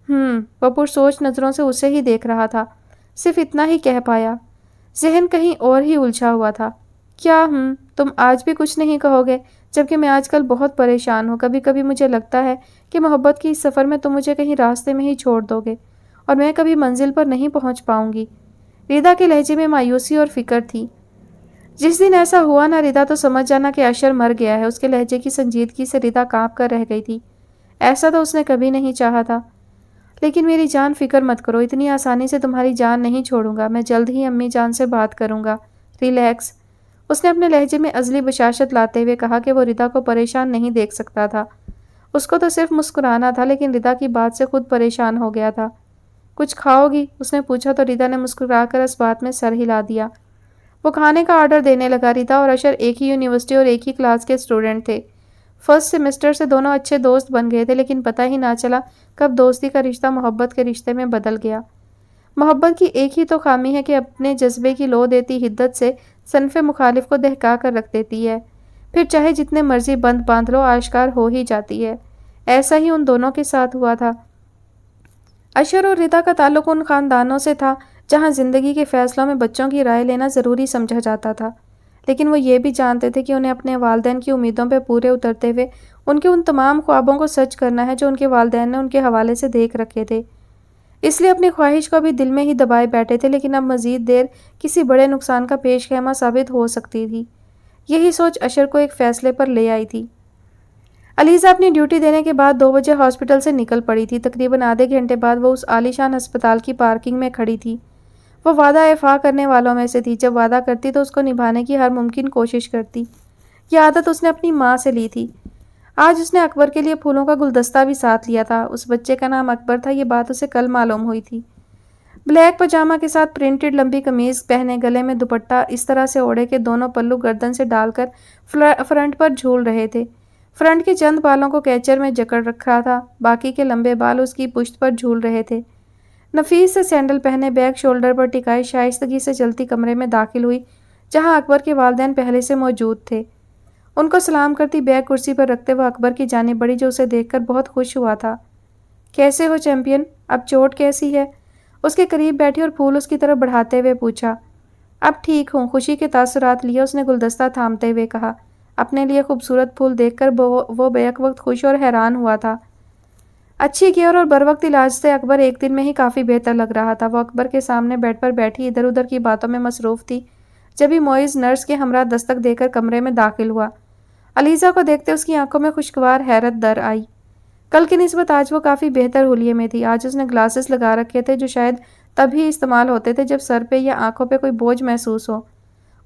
وہ پرسوچ نظروں سے اسے ہی دیکھ رہا تھا، صرف اتنا ہی کہہ پایا۔ ذہن کہیں اور ہی الجھا ہوا تھا۔ کیا تم آج بھی کچھ نہیں کہو گے؟ جبکہ میں آج کل بہت پریشان ہوں۔ کبھی کبھی مجھے لگتا ہے کہ محبت کی اس سفر میں تم مجھے کہیں راستے میں ہی چھوڑ دو گے اور میں کبھی منزل پر نہیں پہنچ پاؤں گی۔ ردا کے لہجے میں مایوسی اور فکر تھی۔ جس دن ایسا ہوا نا ردا، تو سمجھ جانا کہ اشر مر گیا ہے۔ اس کے لہجے کی سنجیدگی سے ردا کانپ کر رہ گئی تھی۔ ایسا تو اس نے کبھی نہیں چاہا تھا۔ لیکن میری جان فکر مت کرو، اتنی آسانی سے تمہاری جان نہیں چھوڑوں گا۔ میں جلد ہی امی جان سے بات کروں گا۔ ریلیکس۔ اس نے اپنے لہجے میں ازلی بشاشت لاتے ہوئے کہا کہ وہ ردا کو پریشان نہیں دیکھ سکتا تھا۔ اس کو تو صرف مسکرانا تھا، لیکن ردا کی بات سے خود پریشان ہو گیا تھا۔ کچھ کھاؤ گی؟ اس نے پوچھا تو ردا نے مسکرا کر اس بات میں سر ہلا دیا۔ وہ کھانے کا آرڈر دینے لگا۔ ردا اور اشر ایک ہی یونیورسٹی اور ایک ہی کلاس کے اسٹوڈنٹ تھے۔ فرسٹ سیمسٹر سے دونوں اچھے دوست بن گئے تھے، لیکن پتہ ہی نہ چلا کب دوستی کا رشتہ محبت کے رشتے میں بدل گیا۔ محبت کی ایک ہی تو خامی ہے کہ اپنے جذبے کی لو دیتی حدت سے صنف مخالف کو دہکا کر رکھ دیتی ہے، پھر چاہے جتنے مرضی بند باندھ لو آشکار ہو ہی جاتی ہے۔ ایسا ہی ان دونوں کے ساتھ ہوا تھا۔ اشر اور ردا کا تعلق ان خاندانوں سے تھا جہاں زندگی کے فیصلوں میں بچوں کی رائے لینا ضروری سمجھا جاتا تھا، لیکن وہ یہ بھی جانتے تھے کہ انہیں اپنے والدین کی امیدوں پہ پورے اترتے ہوئے ان کے ان تمام خوابوں کو سچ کرنا ہے جو ان کے والدین نے ان کے حوالے سے دیکھ رکھے تھے۔ اس لیے اپنی خواہش کو بھی دل میں ہی دبائے بیٹھے تھے، لیکن اب مزید دیر کسی بڑے نقصان کا پیش خیمہ ثابت ہو سکتی تھی۔ یہی سوچ اشر کو ایک فیصلے پر لے آئی تھی۔ علیزہ اپنی ڈیوٹی دینے کے بعد 2 بجے ہاسپٹل سے نکل پڑی تھی۔ تقریباً آدھے گھنٹے بعد وہ اس عالیشان ہسپتال کی پارکنگ میں کھڑی تھی۔ وہ وعدہ ایفا کرنے والوں میں سے تھی۔ جب وعدہ کرتی تو اس کو نبھانے کی ہر ممکن کوشش کرتی۔ یہ عادت اس نے اپنی ماں سے لی تھی۔ آج اس نے اکبر کے لیے پھولوں کا گلدستہ بھی ساتھ لیا تھا۔ اس بچے کا نام اکبر تھا، یہ بات اسے کل معلوم ہوئی تھی۔ بلیک پجامہ کے ساتھ پرنٹڈ لمبی قمیض پہنے، گلے میں دوپٹہ اس طرح سے اوڑھے کہ دونوں پلو گردن سے ڈال کر فرنٹ پر جھول رہے تھے۔ فرنٹ کے چند بالوں کو کیچر میں جکڑ رکھا تھا، باقی کے لمبے بال اس کی پشت پر جھول رہے تھے۔ نفیس سے سینڈل پہنے، بیگ شولڈر پر ٹکائے، شائستگی سے چلتی کمرے میں داخل ہوئی جہاں اکبر کے والدین پہلے سے موجود تھے۔ ان کو سلام کرتی بیگ کرسی پر رکھتے وہ اکبر کی جانب بڑھی جو اسے دیکھ کر بہت خوش ہوا تھا۔ کیسے ہو چیمپئن؟ اب چوٹ کیسی ہے؟ اس کے قریب بیٹھی اور پھول اس کی طرف بڑھاتے ہوئے پوچھا۔ اب ٹھیک ہوں، خوشی کے تاثرات لیے اس نے گلدستہ تھامتے ہوئے کہا۔ اپنے لیے خوبصورت پھول دیکھ کر وہ بیک وقت خوش اور حیران ہوا تھا۔ اچھی کیئر اور بروقت علاج سے اکبر ایک دن میں ہی کافی بہتر لگ رہا تھا۔ وہ اکبر کے سامنے بیڈ پر بیٹھی ادھر ادھر کی باتوں میں مصروف تھی، جبھی معیز نرس کے ہمراہ دستک دے کر کمرے میں داخل ہوا۔ علیزہ کو دیکھتے اس کی آنکھوں میں خوشگوار حیرت در آئی۔ کل کی نسبت آج وہ کافی بہتر حلیے میں تھی۔ آج اس نے گلاسز لگا رکھے تھے جو شاید تب ہی استعمال ہوتے تھے جب سر پہ یا آنکھوں پہ کوئی بوجھ محسوس ہو۔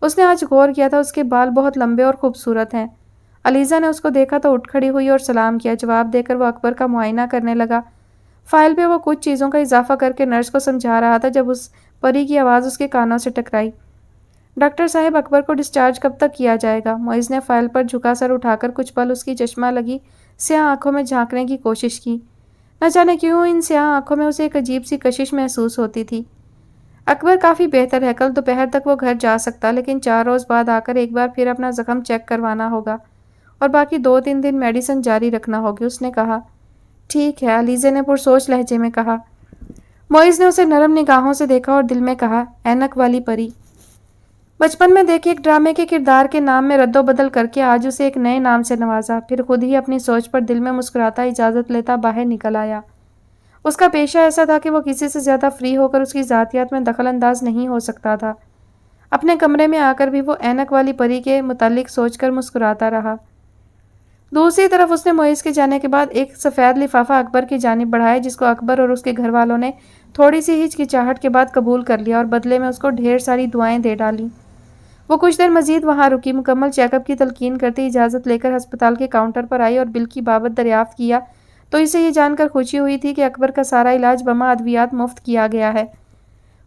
اس نے آج غور کیا تھا، اس کے بال بہت لمبے اور خوبصورت ہیں۔ علیزہ نے اس کو دیکھا تو اٹھ کھڑی ہوئی اور سلام کیا۔ جواب دے کر وہ اکبر کا معائنہ کرنے لگا۔ فائل پہ وہ کچھ چیزوں کا اضافہ کر کے نرس کو سمجھا رہا تھا جب اس پری کی آواز اس کے کانوں سے ٹکرائی۔ ڈاکٹر صاحب، اکبر کو ڈسچارج کب تک کیا جائے گا؟ معیز نے فائل پر جھکا سر اٹھا کر کچھ پل اس کی چشمہ لگی سیاہ آنکھوں میں جھانکنے کی کوشش کی۔ نہ جانے کیوں ان سیاہ آنکھوں میں اسے ایک عجیب سی کشش محسوس ہوتی تھی۔ اکبر کافی بہتر ہے، کل دوپہر تک وہ گھر جا سکتا، لیکن 4 روز بعد آ کر ایک بار پھر اپنا زخم چیک کروانا ہوگا اور باقی 2-3 دن میڈیسن جاری رکھنا ہوگی، اس نے کہا۔ ٹھیک ہے، علیزہ نے پرسوچ لہجے میں کہا۔ معیز نے اسے نرم نگاہوں سے دیکھا اور دل میں کہا، اینک والی پری۔ بچپن میں دیکھے ایک ڈرامے کے کردار کے نام میں رد و بدل کر کے آج اسے ایک نئے نام سے نوازا، پھر خود ہی اپنی سوچ پر دل میں مسکراتا اجازت لیتا باہر نکل آیا۔ اس کا پیشہ ایسا تھا کہ وہ کسی سے زیادہ فری ہو کر اس کی ذاتیات میں دخل انداز نہیں ہو سکتا تھا۔ اپنے کمرے میں آ کر بھی وہ اینک والی پری کے متعلق سوچ کر مسکراتا رہا۔ دوسری طرف اس نے معیز کے جانے کے بعد ایک سفید لفافہ اکبر کی جانب بڑھایا جس کو اکبر اور اس کے گھر والوں نے تھوڑی سی ہچکچاہٹ کے بعد قبول کر لیا اور بدلے میں اس کو ڈھیر ساری دعائیں دے ڈالیں۔ وہ کچھ دیر مزید وہاں رکی، مکمل چیک اپ کی تلقین کرتے اجازت لے کر ہسپتال کے کاؤنٹر پر آئی اور بل کی بابت دریافت کیا تو اسے یہ جان کر خوشی ہوئی تھی کہ اکبر کا سارا علاج بما ادویات مفت کیا گیا ہے۔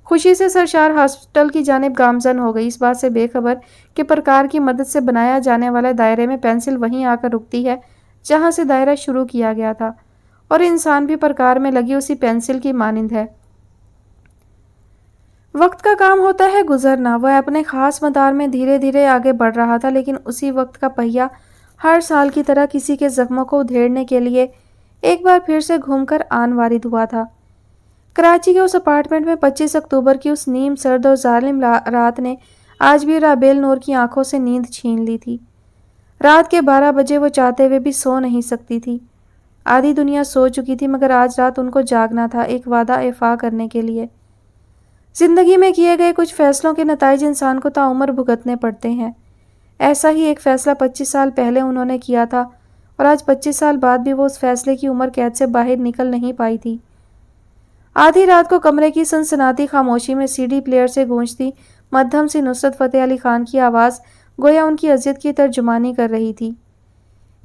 خوشی سے سرشار ہاسپٹل کی جانب گامزن ہو گئی، اس بات سے بے خبر کہ پرکار کی مدد سے بنایا جانے والے دائرے میں پینسل وہیں آ کر رکتی ہے جہاں سے دائرہ شروع کیا گیا تھا، اور انسان بھی پرکار میں لگی اسی پینسل کی مانند ہے۔ وقت کا کام ہوتا ہے گزرنا، وہ اپنے خاص مدار میں دھیرے دھیرے آگے بڑھ رہا تھا، لیکن اسی وقت کا پہیہ ہر سال کی طرح کسی کے زخموں کو ادھیڑنے کے لیے ایک بار پھر سے گھوم کر آن وارد ہوا تھا۔ کراچی کے اس اپارٹمنٹ میں 25 اکتوبر کی اس نیم سرد اور ظالم رات نے آج بھی رابیل نور کی آنکھوں سے نیند چھین لی تھی۔ رات کے 12 بجے وہ چاہتے ہوئے بھی سو نہیں سکتی تھی۔ آدھی دنیا سو چکی تھی، مگر آج رات ان کو جاگنا تھا، ایک وعدہ ایفا کرنے کے لیے۔ زندگی میں کیے گئے کچھ فیصلوں کے نتائج انسان کو تعمر بھگتنے پڑتے ہیں۔ ایسا ہی ایک فیصلہ 25 سال پہلے انہوں نے کیا تھا، اور آج 25 سال بعد بھی وہ اس فیصلے کی عمر قید سے باہر نکل نہیں پائی تھی۔ آدھی رات کو کمرے کی سنسناتی خاموشی میں سی ڈی پلیئر سے گونجتی مدھم سی نصرت فتح علی خان کی آواز گویا ان کی اذیت کی ترجمانی کر رہی تھی۔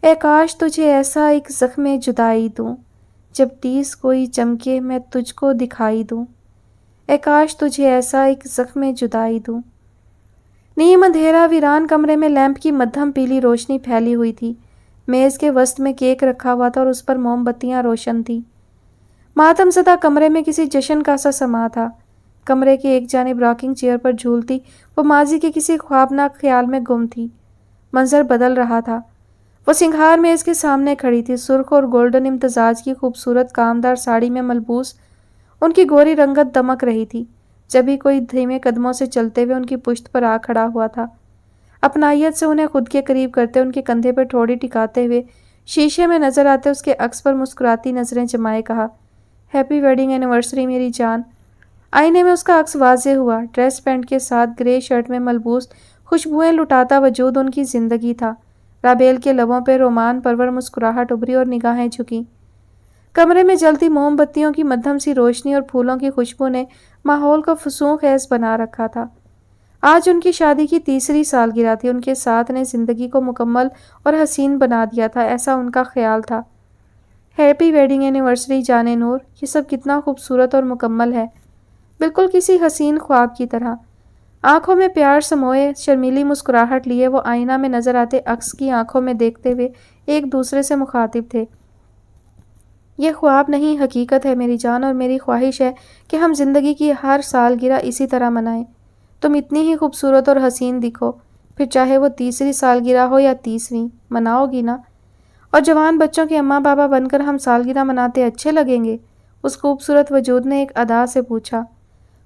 اے کاش تجھے ایسا ایک زخم جدائی دوں، جب ٹیس کوئی چمکے میں تجھ کو دکھائی دوں۔ اے کاش تجھے ایسا ایک زخم جدائی دوں۔ نیم اندھیرا ویران کمرے میں لیمپ کی مدھم پیلی روشنی پھیلی ہوئی تھی۔ میز کے وسط میں کیک رکھا ہوا تھا اور اس پر موم بتیاں روشن تھیں۔ ماتم زدہ کمرے میں کسی جشن کا سا سما تھا۔ کمرے کی ایک جانب راکنگ چیئر پر جھولتی وہ ماضی کے کسی خوابناک خیال میں گم تھی۔ منظر بدل رہا تھا۔ وہ سنگھار میز کے سامنے کھڑی تھی، سرخ اور گولڈن امتزاج کی خوبصورت کامدار ساڑی میں ملبوس ان کی گوری رنگت دمک رہی تھی، جبھی کوئی دھیمے قدموں سے چلتے ہوئے ان کی پشت پر آ کھڑا ہوا تھا۔ اپنائیت سے انہیں خود کے قریب کرتے، ان کے کندھے پر ٹھوڑی ٹکاتے ہوئے شیشے میں نظر آتے اس کے عکس پر مسکراتی نظریں جمائے کہا، ہیپی ویڈنگ اینیورسری میری جان۔ آئینے میں اس کا عکس واضح ہوا، ڈریس پینٹ کے ساتھ گرے شرٹ میں ملبوس خوشبوئیں لٹاتا وجود ان کی زندگی تھا۔ رابیل کے لبوں پہ رومان پرور مسکراہٹ ابھری اور نگاہیں جھکیں۔ کمرے میں جلتی موم بتیوں کی مدھم سی روشنی اور پھولوں کی خوشبو نے ماحول کو فسوں خیز بنا رکھا تھا۔ آج ان کی شادی کی 3ری سالگرہ تھی، ان کے ساتھ نے زندگی کو مکمل اور حسین بنا دیا تھا، ایسا ان کا خیال تھا۔ ہیپی ویڈنگ اینیورسری جانے نور، یہ سب کتنا خوبصورت اور مکمل ہے، بالکل کسی حسین خواب کی طرح۔ آنکھوں میں پیار سموئے شرمیلی مسکراہٹ لیے وہ آئینہ میں نظر آتے عکس کی آنکھوں میں دیکھتے ہوئے ایک دوسرے سے مخاطب تھے۔ یہ خواب نہیں، حقیقت ہے میری جان، اور میری خواہش ہے کہ ہم زندگی کی ہر سالگرہ اسی طرح منائیں۔ تم اتنی ہی خوبصورت اور حسین دکھو، پھر چاہے وہ 3ری سالگرہ ہو یا 30ویں، مناؤ گی نا؟ اور جوان بچوں کے اماں بابا بن کر ہم سالگرہ مناتے اچھے لگیں گے؟ اس خوبصورت وجود نے ایک ادا سے پوچھا۔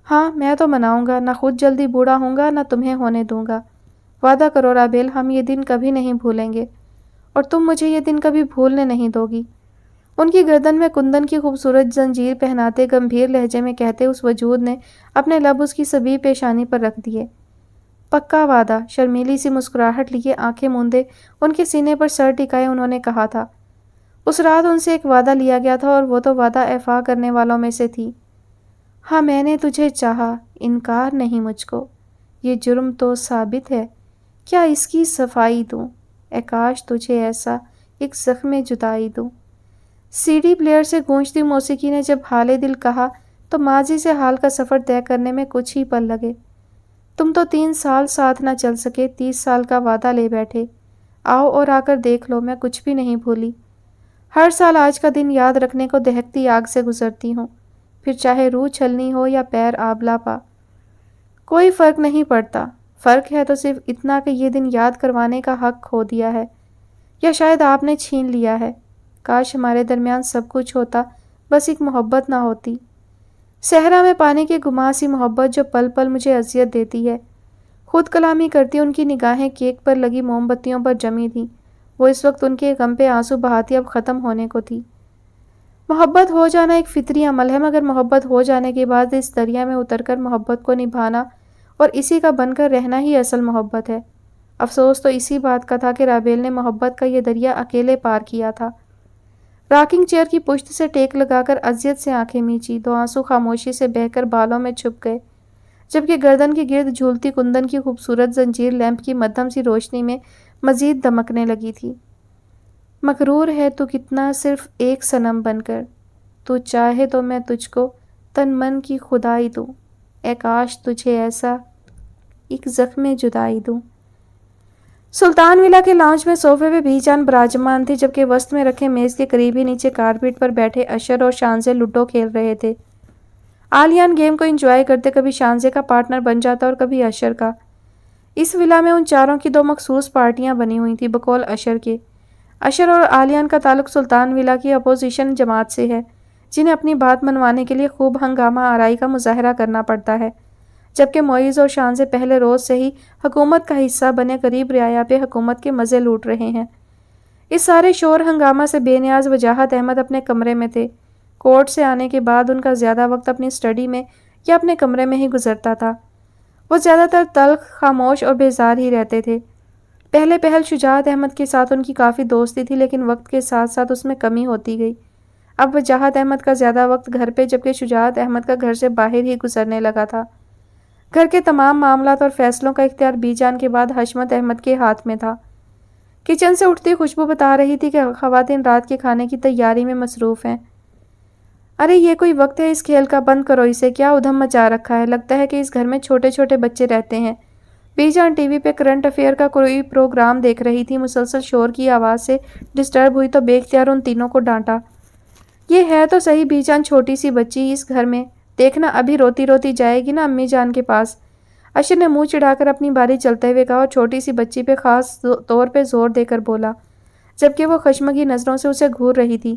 ہاں میں تو مناؤں گا، نہ خود جلدی بوڑھا ہوں گا نہ تمہیں ہونے دوں گا۔ وعدہ کرو رابیل، ہم یہ دن کبھی نہیں بھولیں گے، اور تم مجھے یہ دن کبھی بھولنے نہیں دو گی۔ ان کی گردن میں کندن کی خوبصورت زنجیر پہناتے گمبھیر لہجے میں کہتے اس وجود نے اپنے لب اس کی سبھی پیشانی پر رکھ دیے۔ پکا وعدہ، شرمیلی سی مسکراہٹ لیے آنکھیں موندے ان کے سینے پر سر ٹکائے انہوں نے کہا تھا۔ اس رات ان سے ایک وعدہ لیا گیا تھا اور وہ تو وعدہ ایفا کرنے والوں میں سے تھی۔ ہاں میں نے تجھے چاہا، انکار نہیں مجھ کو، یہ جرم تو ثابت ہے، کیا اس کی صفائی دوں؟ اے کاش تجھے ایسا ایک زخم جدائی دوں۔ سی ڈی پلیئر سے گونجتی موسیقی نے جب حال دل کہا تو ماضی سے حال کا سفر طے کرنے میں کچھ ہی پل لگے۔ تم تو 3 سال ساتھ نہ چل سکے، 30 سال کا وعدہ لے بیٹھے۔ آؤ اور آ کر دیکھ لو، میں کچھ بھی نہیں بھولی۔ ہر سال آج کا دن یاد رکھنے کو دہکتی آگ سے گزرتی ہوں، پھر چاہے روح چھلنی ہو یا پیر آبلا پا، کوئی فرق نہیں پڑتا۔ فرق ہے تو صرف اتنا کہ یہ دن یاد کروانے کا حق کھو دیا ہے، یا شاید آپ نے چھین لیا ہے۔ کاش ہمارے درمیان سب کچھ ہوتا، بس ایک محبت نہ ہوتی۔ صحرا میں پانی کی گماں سی محبت جو پل پل مجھے اذیت دیتی ہے۔ خود کلامی کرتی ان کی نگاہیں کیک پر لگی موم بتیوں پر جمی تھیں۔ وہ اس وقت ان کے غم پہ آنسو بہاتی اب ختم ہونے کو تھی۔ محبت ہو جانا ایک فطری عمل ہے، مگر محبت ہو جانے کے بعد اس دریا میں اتر کر محبت کو نبھانا اور اسی کا بن کر رہنا ہی اصل محبت ہے۔ افسوس تو اسی بات کا تھا کہ رابیل نے محبت کا یہ دریا اکیلے پار کیا تھا۔ راکنگ چیئر کی پشت سے ٹیک لگا کر اذیت سے آنکھیں میچی، 2 آنسو خاموشی سے بہہ کر بالوں میں چھپ گئے۔ جبکہ گردن کے گرد جھولتی کندن کی خوبصورت زنجیر لیمپ کی مدھم سی روشنی میں مزید دمکنے لگی تھی۔ مغرور ہے تو کتنا صرف ایک صنم بن کر، تو چاہے تو میں تجھ کو تن من کی خدائی دوں، اے کاش تجھے ایسا ایک زخم جدائی دوں۔ سلطان ولا کے لاؤنج میں صوفے پہ بی جان براجمان تھی، جبکہ وسط میں رکھے میز کے قریب ہی نیچے کارپیٹ پر بیٹھے اشر اور شانزے لوڈو کھیل رہے تھے۔ آلیان گیم کو انجوائے کرتے کبھی شانزے کا پارٹنر بن جاتا اور کبھی اشر کا۔ اس ولا میں ان چاروں کی دو مخصوص پارٹیاں بنی ہوئی تھیں بقول اشر کے۔ اشر اور آلیان کا تعلق سلطان ولا کی اپوزیشن جماعت سے ہے، جنہیں اپنی بات منوانے کے لیے خوب ہنگامہ آرائی کا مظاہرہ کرنا پڑتا ہے، جبکہ معیز اور شانزے پہلے روز سے ہی حکومت کا حصہ بنے غریب رعایا پہ حکومت کے مزے لوٹ رہے ہیں۔ اس سارے شور ہنگامہ سے بے نیاز وجاہت احمد اپنے کمرے میں تھے۔ کورٹ سے آنے کے بعد ان کا زیادہ وقت اپنی اسٹڈی میں یا اپنے کمرے میں ہی گزرتا تھا۔ وہ زیادہ تر تلخ، خاموش اور بیزار ہی رہتے تھے۔ پہل شجاعت احمد کے ساتھ ان کی کافی دوستی تھی، لیکن وقت کے ساتھ ساتھ اس میں کمی ہوتی گئی۔ اب وجاہت احمد کا زیادہ وقت گھر پہ، جبکہ شجاعت احمد کا گھر سے باہر ہی گزرنے لگا تھا۔ گھر کے تمام معاملات اور فیصلوں کا اختیار بی جان کے بعد حشمت احمد کے ہاتھ میں تھا۔ کچن سے اٹھتی خوشبو بتا رہی تھی کہ خواتین رات کے کھانے کی تیاری میں مصروف ہیں۔ ارے یہ کوئی وقت ہے اس کھیل کا، بند کرو اسے، کیا ادھم مچا رکھا ہے، لگتا ہے کہ اس گھر میں چھوٹے چھوٹے بچے رہتے ہیں۔ بی جان ٹی وی پہ کرنٹ افیئر کا کوئی پروگرام دیکھ رہی تھی، مسلسل شور کی آواز سے ڈسٹرب ہوئی تو بے اختیار ان تینوں کو ڈانٹا۔ یہ ہے تو صحیح بی جان چھوٹی سی بچی اس گھر میں، دیکھنا ابھی روتی روتی جائے گی نا امی جان کے پاس۔ اشر نے منہ چڑھا کر اپنی باری چلتے ہوئے کہا اور چھوٹی سی بچی پہ خاص طور پہ زور دے کر بولا، جبکہ وہ خشمگی نظروں سے اسے گھور رہی تھی۔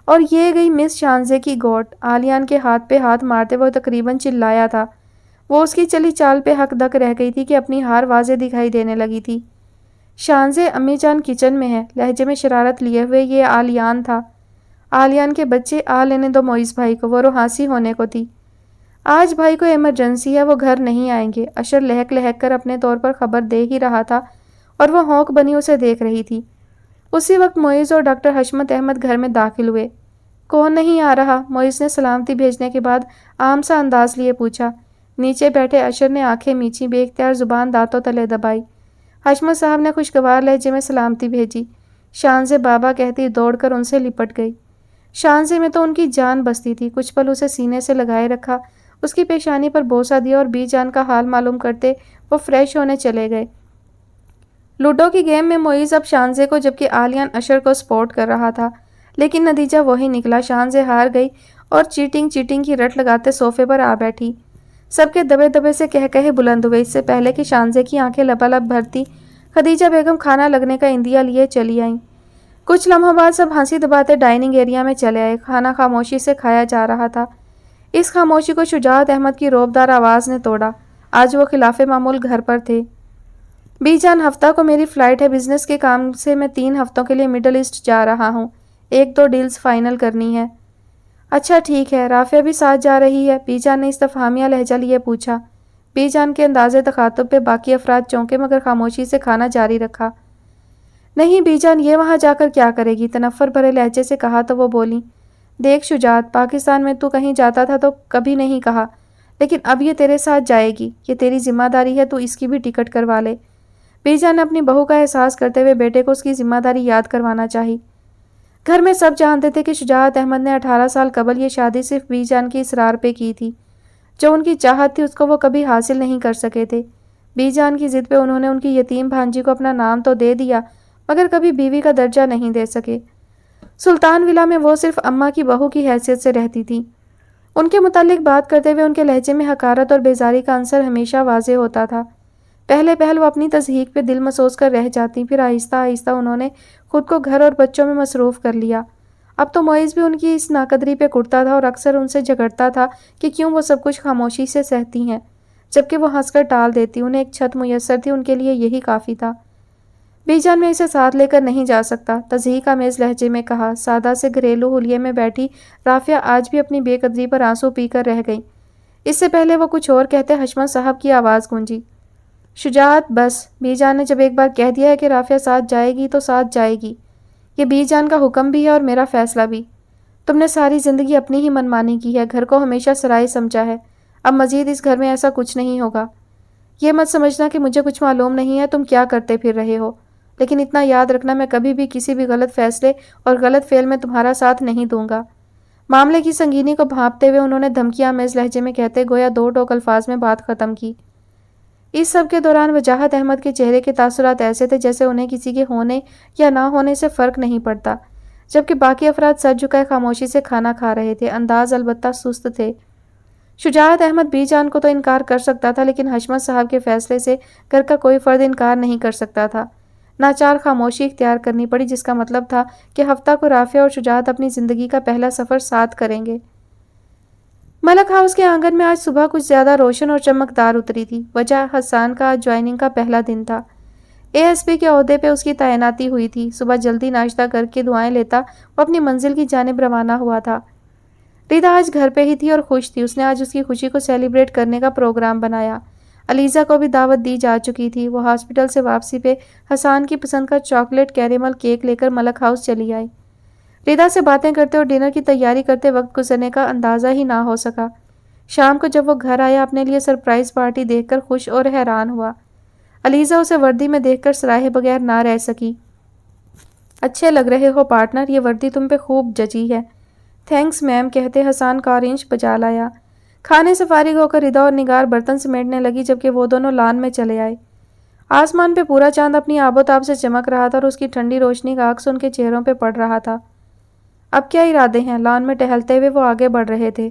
اور یہ گئی مس شانزے کی گوٹ۔ آلیان کے ہاتھ پہ ہاتھ مارتے وہ تقریباً چلایا تھا۔ وہ اس کی چلی چال پہ حق دک رہ گئی تھی کہ اپنی ہار واضح دکھائی دینے لگی تھی۔ شانزے امی جان کچن میں ہے، لہجے میں شرارت لیے ہوئے یہ آلیان تھا۔ آلیان کے بچے آ لینے دو معیز بھائی کو، وہ روحانسی ہونے کو تھی۔ آج بھائی کو ایمرجنسی ہے، وہ گھر نہیں آئیں گے۔ اشر لہک لہک کر اپنے طور پر خبر دے ہی رہا تھا اور وہ ہونک بنی اسے دیکھ رہی تھی۔ اسی وقت معیز اور ڈاکٹر حشمت احمد گھر میں داخل ہوئے۔ کون نہیں آ رہا؟ معیز نے سلامتی بھیجنے کے بعد عام سا انداز لیے پوچھا۔ نیچے بیٹھے اشر نے آنکھیں میچی، بے اختیار زبان دانتوں تلے دبائی۔ حشمت صاحب نے خوشگوار لہجے میں سلامتی بھیجی۔ شانزے بابا کہتی دوڑ کر ان سے لپٹ گئی۔ شانزے میں تو ان کی جان بستی تھی، کچھ پل اسے سینے سے لگائے رکھا، اس کی پیشانی پر بوسہ دیا اور بی جان کا حال معلوم کرتے وہ فریش ہونے چلے گئے۔ لوڈو کی گیم میں معیز اب شانزے کو جبکہ آلیان اشر کو سپورٹ کر رہا تھا، لیکن نتیجہ وہی نکلا، شانزے ہار گئی اور چیٹنگ کی رٹ لگاتے صوفے پر آ بیٹھی۔ سب کے دبے دبے سے کہے بلند ہوئے۔ اس سے پہلے کہ شانزے کی آنکھیں لبالب بھرتی، خدیجہ بیگم کھانا لگنے کا اندیا لیے چلی آئیں۔ کچھ لمحوں بعد سب ہنسی دباتے ڈائننگ ایریا میں چلے آئے۔ کھانا خاموشی سے کھایا جا رہا تھا۔ اس خاموشی کو شجاعت احمد کی روبدار آواز نے توڑا۔ آج وہ خلاف معمول گھر پر تھے۔ بی جان ہفتہ کو میری فلائٹ ہے، بزنس کے کام سے میں 3 ہفتوں کے لیے مڈل ایسٹ جا رہا ہوں، 1-2 ڈیلز فائنل کرنی ہے۔ اچھا ٹھیک ہے، رافعہ بھی ساتھ جا رہی ہے؟ بی جان نے استفہامیہ لہجہ لیے پوچھا۔ بی جان کے اندازے تخاطب پہ باقی افراد چونکے مگر خاموشی سے کھانا جاری رکھا۔ نہیں بی جان، یہ وہاں جا کر کیا کرے گی؟ تنفر بھرے لہجے سے کہا تو وہ بولی، دیکھ شجاعت، پاکستان میں تو کہیں جاتا تھا تو کبھی نہیں کہا، لیکن اب یہ تیرے ساتھ جائے گی، یہ تیری ذمہ داری ہے، تو اس کی بھی ٹکٹ کروا لے۔ بی جان نے اپنی بہو کا احساس کرتے ہوئے بیٹے کو اس کی ذمہ داری یاد کروانا چاہی۔ گھر میں سب جانتے تھے کہ شجاعت احمد نے 18 سال قبل یہ شادی صرف بی جان کی اصرار پہ کی تھی۔ جو ان کی چاہت تھی اس کو وہ کبھی حاصل نہیں کر سکے تھے۔ بی جان کی ضد پہ انہوں نے ان کی یتیم بھانجی کو اپنا نام تو دے دیا مگر کبھی بیوی کا درجہ نہیں دے سکے۔ سلطان ولا میں وہ صرف اماں کی بہو کی حیثیت سے رہتی تھی۔ ان کے متعلق بات کرتے ہوئے ان کے لہجے میں حقارت اور بیزاری کا عنصر ہمیشہ واضح ہوتا تھا۔ پہل وہ اپنی تضحیک پہ دل مسوس کر رہ جاتی، پھر آہستہ آہستہ انہوں نے خود کو گھر اور بچوں میں مصروف کر لیا۔ اب تو معیز بھی ان کی اس ناقدری پہ کڑتا تھا اور اکثر ان سے جھگڑتا تھا کہ کیوں وہ سب کچھ خاموشی سے سہتی ہیں، جبکہ وہ ہنس کر ٹال دیتی۔ انہیں ایک چھت میسر تھی، ان کے لیے یہی کافی تھا۔ بی جان میں اسے ساتھ لے کر نہیں جا سکتا، تضحیک آمیز لہجے میں کہا۔ سادہ سے گھریلو حلیے میں بیٹھی رافعہ آج بھی اپنی بے قدری پر آنسو پی کر رہ گئی۔ اس سے پہلے وہ کچھ اور کہتے حشمت صاحب کی آواز گونجی، شجاعت بس، بی جان نے جب ایک بار کہہ دیا ہے کہ رافعہ ساتھ جائے گی تو ساتھ جائے گی، یہ بی جان کا حکم بھی ہے اور میرا فیصلہ بھی۔ تم نے ساری زندگی اپنی ہی منمانی کی ہے، گھر کو ہمیشہ سرائے سمجھا ہے، اب مزید اس گھر میں ایسا کچھ نہیں ہوگا۔ یہ مت سمجھنا کہ مجھے کچھ معلوم نہیں ہے تم کیا کرتے پھر رہے ہو، لیکن اتنا یاد رکھنا میں کبھی بھی کسی بھی غلط فیصلے اور غلط فعل میں تمہارا ساتھ نہیں دوں گا۔ معاملے کی سنگینی کو بھانپتے ہوئے انہوں نے دھمکیاں آمیز لہجے میں کہتے گویا دو ٹوک الفاظ میں بات ختم کی۔ اس سب کے دوران وجاہت احمد کے چہرے کے تاثرات ایسے تھے جیسے انہیں کسی کے ہونے یا نہ ہونے سے فرق نہیں پڑتا، جبکہ باقی افراد سر جھکائے خاموشی سے کھانا کھا رہے تھے، انداز البتہ سست تھے۔ شجاعت احمد بی جان کو تو انکار کر سکتا تھا، لیکن حشمت صاحب کے فیصلے سے گھر کا کوئی فرد انکار نہیں کر سکتا تھا۔ ناچار خاموشی اختیار کرنی پڑی، جس کا مطلب تھا کہ ہفتہ کو رافعہ اور شجاعت اپنی زندگی کا پہلا سفر ساتھ کریں گے۔ ملک ہاؤس کے آنگن میں آج صبح کچھ زیادہ روشن اور چمکدار اتری تھی۔ وجہ حسان کا آج جوائننگ کا پہلا دن تھا۔ ASP کے عہدے پہ اس کی تعیناتی ہوئی تھی۔ صبح جلدی ناشتہ کر کے دعائیں لیتا وہ اپنی منزل کی جانب روانہ ہوا تھا۔ ریدا آج گھر پہ ہی تھی اور خوش تھی۔ اس نے آج اس کی خوشی کو سیلیبریٹ کرنے کا پروگرام بنایا۔ علیزہ کو بھی دعوت دی جا چکی تھی۔ وہ ہاسپٹل سے واپسی پہ حسان کی پسند کا چاکلیٹ کیریمل کیک لے کر ملک ہاؤس چلی آئی۔ ریدا سے باتیں کرتے اور ڈنر کی تیاری کرتے وقت گزرنے کا اندازہ ہی نہ ہو سکا۔ شام کو جب وہ گھر آیا اپنے لیے سرپرائز پارٹی دیکھ کر خوش اور حیران ہوا۔ علیزہ اسے وردی میں دیکھ کر سراہے بغیر نہ رہ سکی۔ اچھے لگ رہے ہو پارٹنر، یہ وردی تم پہ خوب جچی ہے۔ تھینکس میم کہتے حسان کارنج بجا لایا۔ کھانے سے فارغ ہو کر ریدا اور نگار برتن سمیٹنے لگی جبکہ وہ دونوں لان میں چلے آئے۔ آسمان پہ پورا چاند اپنی آب و تاب سے چمک رہا تھا اور اس کی ٹھنڈی روشنی کا عکس ان کے چہروں پہ پڑ رہا تھا۔ اب کیا ارادے ہیں؟ لان میں ٹہلتے ہوئے وہ آگے بڑھ رہے تھے۔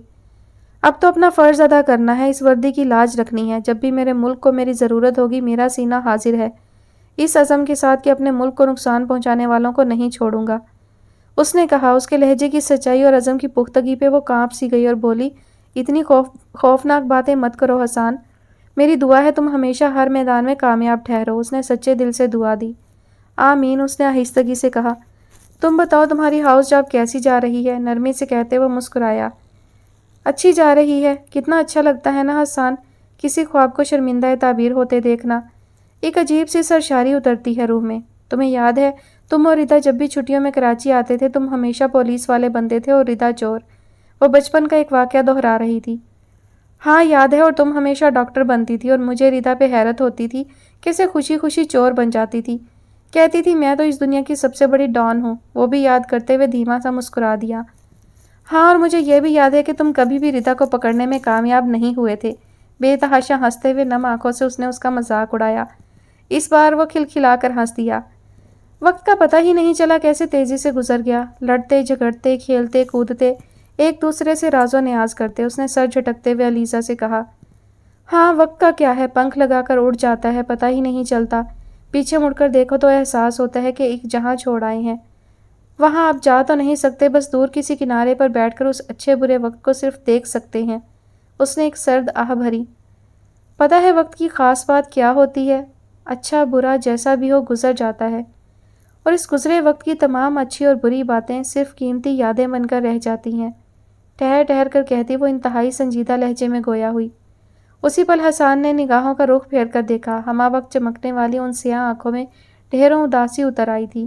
اب تو اپنا فرض ادا کرنا ہے، اس وردی کی لاج رکھنی ہے۔ جب بھی میرے ملک کو میری ضرورت ہوگی میرا سینہ حاضر ہے، اس عزم کے ساتھ کہ اپنے ملک کو نقصان پہنچانے والوں کو نہیں چھوڑوں گا، اس نے کہا۔ اس کے لہجے کی سچائی اور عزم کی پختگی پہ وہ کانپ سی گئی اور بولی، اتنی خوفناک باتیں مت کرو حسان، میری دعا ہے تم ہمیشہ ہر میدان میں کامیاب ٹھہرو۔ اس نے سچے دل سے دعا دی۔ آمین، اس نے آہستگی سے کہا۔ تم بتاؤ تمہاری ہاؤس جاب کیسی جا رہی ہے؟ نرمی سے کہتے وہ مسکرایا۔ اچھی جا رہی ہے۔ کتنا اچھا لگتا ہے نا حسان، کسی خواب کو شرمندہ تعبیر ہوتے دیکھنا، ایک عجیب سی سرشاری اترتی ہے روح میں۔ تمہیں یاد ہے تم اور ریدا جب بھی چھٹیوں میں کراچی آتے تھے تم ہمیشہ پولیس والے بنتے تھے اور ریدا چور؟ وہ بچپن کا ایک واقعہ دہرا رہی تھی۔ ہاں یاد ہے، اور تم ہمیشہ ڈاکٹر بنتی تھی اور مجھے ریدا پہ حیرت ہوتی تھی کیسے خوشی خوشی چور بن جاتی تھی، کہتی تھی میں تو اس دنیا کی سب سے بڑی ڈان ہوں۔ وہ بھی یاد کرتے ہوئے دھیما سا مسکرا دیا۔ ہاں، اور مجھے یہ بھی یاد ہے کہ تم کبھی بھی ریدا کو پکڑنے میں کامیاب نہیں ہوئے تھے۔ بے تحاشا ہنستے ہوئے نم آنکھوں سے اس نے اس کا مذاق اڑایا۔ اس بار وہ کھلکھلا کر ہنس دیا۔ وقت کا پتہ ہی نہیں چلا کیسے تیزی سے گزر گیا۔ لڑتے جھگڑتے کھیلتے کودتے ایک دوسرے سے راز و نیاز کرتے۔ اس نے سر جھٹکتے ہوئے علیزہ سے کہا، ہاں وقت کا کیا ہے، پنکھ لگا کر اڑ جاتا ہے، پتہ ہی نہیں چلتا۔ پیچھے مڑ کر دیکھو تو احساس ہوتا ہے کہ ایک جہاں چھوڑ آئے ہیں۔ وہاں آپ جا تو نہیں سکتے، بس دور کسی کنارے پر بیٹھ کر اس اچھے برے وقت کو صرف دیکھ سکتے ہیں۔ اس نے ایک سرد آہ بھری۔ پتہ ہے وقت کی خاص بات کیا ہوتی ہے؟ اچھا برا جیسا بھی ہو گزر جاتا ہے، اور اس گزرے وقت کی تمام اچھی اور بری باتیں صرف قیمتی یادیں بن کر رہ جاتی ہیں۔ ٹھہر ٹھہر کر کہتی وہ انتہائی سنجیدہ لہجے میں گویا ہوئی۔ اسی پل حسان نے نگاہوں کا رخ پھیر کر دیکھا۔ ہمہ وقت چمکنے والی ان سیاہ آنکھوں میں ڈھیروں اداسی اتر آئی تھی۔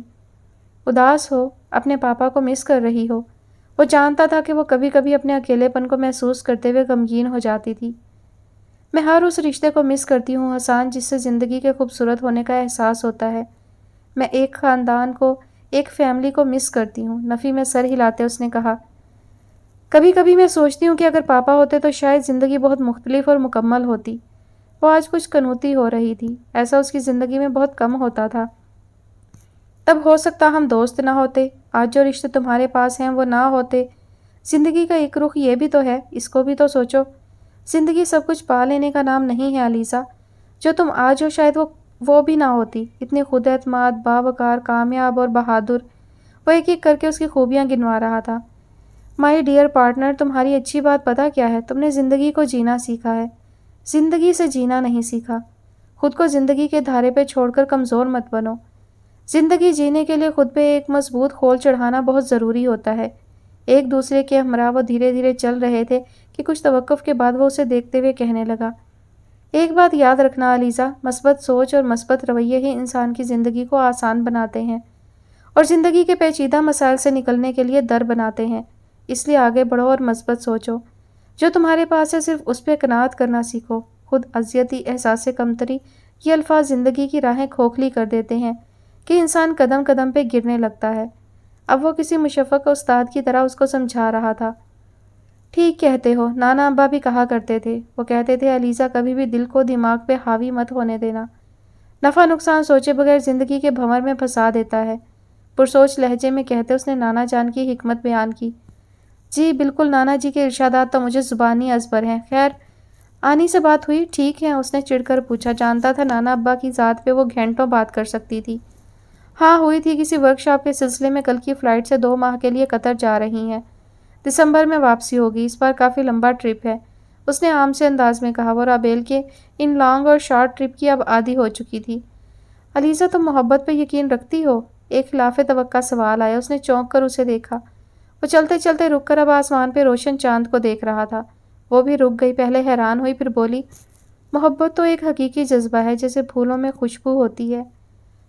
اداس ہو، اپنے پاپا کو مس کر رہی ہو۔ وہ جانتا تھا کہ وہ کبھی کبھی اپنے اکیلے پن کو محسوس کرتے ہوئے غمگین ہو جاتی تھی۔ میں ہر اس رشتے کو مس کرتی ہوں حسان جس سے زندگی کے خوبصورت ہونے کا احساس ہوتا ہے۔ میں ایک خاندان کو، ایک فیملی کو مس کرتی ہوں۔ نفی میں سر ہلاتے اس نے کہا، کبھی کبھی میں سوچتی ہوں کہ اگر پاپا ہوتے تو شاید زندگی بہت مختلف اور مکمل ہوتی۔ وہ آج کچھ کنوتی ہو رہی تھی۔ ایسا اس کی زندگی میں بہت کم ہوتا تھا۔ تب ہو سکتا ہم دوست نہ ہوتے، آج جو رشتے تمہارے پاس ہیں وہ نہ ہوتے۔ زندگی کا ایک رخ یہ بھی تو ہے، اس کو بھی تو سوچو۔ زندگی سب کچھ پا لینے کا نام نہیں ہے علیزہ۔ جو تم آج ہو شاید وہ بھی نہ ہوتی۔ اتنے خود اعتماد، باوقار، کامیاب اور بہادر۔ وہ ایک ایک کر کے اس کی خوبیاں گنوا رہا تھا۔ مائی ڈیئر پارٹنر، تمہاری اچھی بات پتہ کیا ہے؟ تم نے زندگی کو جینا سیکھا ہے، زندگی سے جینا نہیں سیکھا۔ خود کو زندگی کے دھارے پہ چھوڑ کر کمزور مت بنو۔ زندگی جینے کے لیے خود پہ ایک مضبوط کھول چڑھانا بہت ضروری ہوتا ہے۔ ایک دوسرے کے ہمراہ وہ دھیرے دھیرے چل رہے تھے کہ کچھ توقف کے بعد وہ اسے دیکھتے ہوئے کہنے لگا، ایک بات یاد رکھنا علیزہ، مثبت سوچ اور مثبت رویے ہی انسان کی زندگی کو آسان بناتے ہیں اور زندگی کے پیچیدہ مسائل سے نکلنے کے لیے در بناتے ہیں۔ اس لیے آگے بڑھو اور مثبت سوچو۔ جو تمہارے پاس ہے صرف اس پہ قناعت کرنا سیکھو۔ خود اذیتی، احساس کمتری، یہ الفاظ زندگی کی راہیں کھوکھلی کر دیتے ہیں کہ انسان قدم قدم پہ گرنے لگتا ہے۔ اب وہ کسی مشفق استاد کی طرح اس کو سمجھا رہا تھا۔ ٹھیک کہتے ہو، نانا ابا بھی کہا کرتے تھے۔ وہ کہتے تھے علیزہ کبھی بھی دل کو دماغ پہ حاوی مت ہونے دینا، نفع نقصان سوچے بغیر زندگی کے بھنور میں پھنسا دیتا ہے۔ پرسوچ لہجے میں کہتے اس نے نانا جان کی حکمت بیان کی۔ جی بالکل، نانا جی کے ارشادات تو مجھے زبانی ازبر ہیں۔ خیر آنی سے بات ہوئی؟ ٹھیک ہے، اس نے چڑھ کر پوچھا۔ جانتا تھا نانا ابا کی ذات پہ وہ گھنٹوں بات کر سکتی تھی۔ ہاں ہوئی تھی، کسی ورکشاپ کے سلسلے میں کل کی فلائٹ سے 2 ماہ کے لیے قطر جا رہی ہیں۔ دسمبر میں واپسی ہوگی۔ اس بار کافی لمبا ٹرپ ہے، اس نے عام سے انداز میں کہا۔ وہ رابیل کے ان لانگ اور شارٹ ٹرپ کی اب عادی ہو چکی تھی۔ علیزہ تم محبت پہ یقین رکھتی ہو؟ ایک خلاف توقع سوال آیا۔ اس نے چونک کر اسے دیکھا۔ وہ چلتے چلتے رک کر اب آسمان پہ روشن چاند کو دیکھ رہا تھا۔ وہ بھی رک گئی، پہلے حیران ہوئی پھر بولی، محبت تو ایک حقیقی جذبہ ہے، جیسے پھولوں میں خوشبو ہوتی ہے،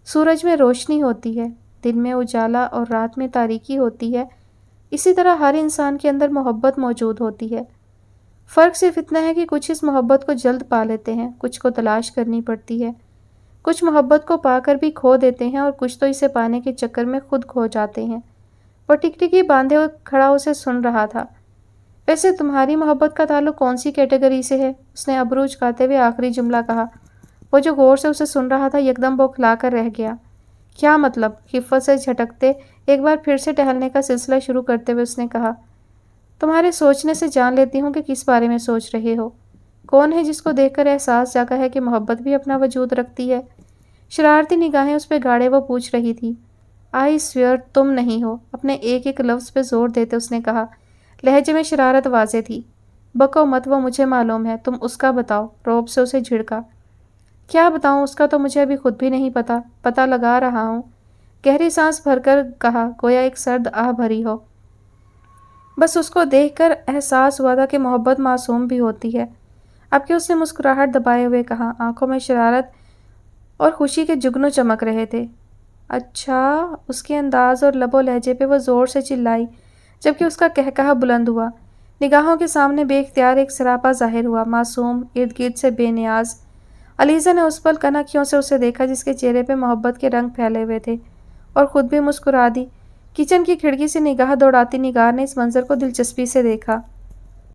سورج میں روشنی ہوتی ہے، دن میں اجالا اور رات میں تاریکی ہوتی ہے، اسی طرح ہر انسان کے اندر محبت موجود ہوتی ہے۔ فرق صرف اتنا ہے کہ کچھ اس محبت کو جلد پا لیتے ہیں، کچھ کو تلاش کرنی پڑتی ہے، کچھ محبت کو پا کر بھی کھو دیتے ہیں اور کچھ تو اسے پانے کے چکر میں خود کھو جاتے ہیں۔ وہ ٹکٹکی باندھے ہوئے کھڑا اسے سن رہا تھا۔ ویسے تمہاری محبت کا تعلق کون سی کیٹیگری سے ہے؟ اس نے ابرو اچکاتے ہوئے آخری جملہ کہا۔ وہ جو غور سے اسے سن رہا تھا یکدم بوکھلا کر رہ گیا۔ کیا مطلب؟ خفت سے جھٹکتے ایک بار پھر سے ٹہلنے کا سلسلہ شروع کرتے ہوئے اس نے کہا، تمہارے سوچنے سے جان لیتی ہوں کہ کس بارے میں سوچ رہے ہو۔ کون ہے جس کو دیکھ کر احساس جاگا ہے کہ محبت بھی اپنا وجود رکھتی ہے؟ شرارتی نگاہیں اس پہ گاڑے وہ پوچھ رہی تھی۔ آئی سویئر تم نہیں ہو، اپنے ایک ایک لفظ پہ زور دیتے اس نے کہا۔ لہجے میں شرارت واضح تھی۔ بکو مت، وہ مجھے معلوم ہے، تم اس کا بتاؤ۔ روب سے اسے جھڑکا۔ کیا بتاؤں؟ اس کا تو مجھے ابھی خود بھی نہیں پتا، پتہ لگا رہا ہوں۔ گہری سانس بھر کر کہا، گویا ایک سرد آہ بھری ہو۔ بس اس کو دیکھ کر احساس ہوا تھا کہ محبت معصوم بھی ہوتی ہے۔ اب کہ اس نے مسکراہٹ دبائے ہوئے کہا، آنکھوں میں شرارت اور خوشی کے جگنوں چمک رہے تھے۔ اچھا؟ اس کے انداز اور لب و لہجے پہ وہ زور سے چلائی، جبکہ اس کا کہکہا بلند ہوا۔ نگاہوں کے سامنے بے اختیار ایک سراپا ظاہر ہوا، معصوم، ارد گرد سے بے نیاز۔ علیزہ نے اس پل کنکھیوں سے اسے دیکھا جس کے چہرے پہ محبت کے رنگ پھیلے ہوئے تھے، اور خود بھی مسکرا دی۔ کچن کی کھڑکی سے نگاہ دوڑاتی نگار نے اس منظر کو دلچسپی سے دیکھا۔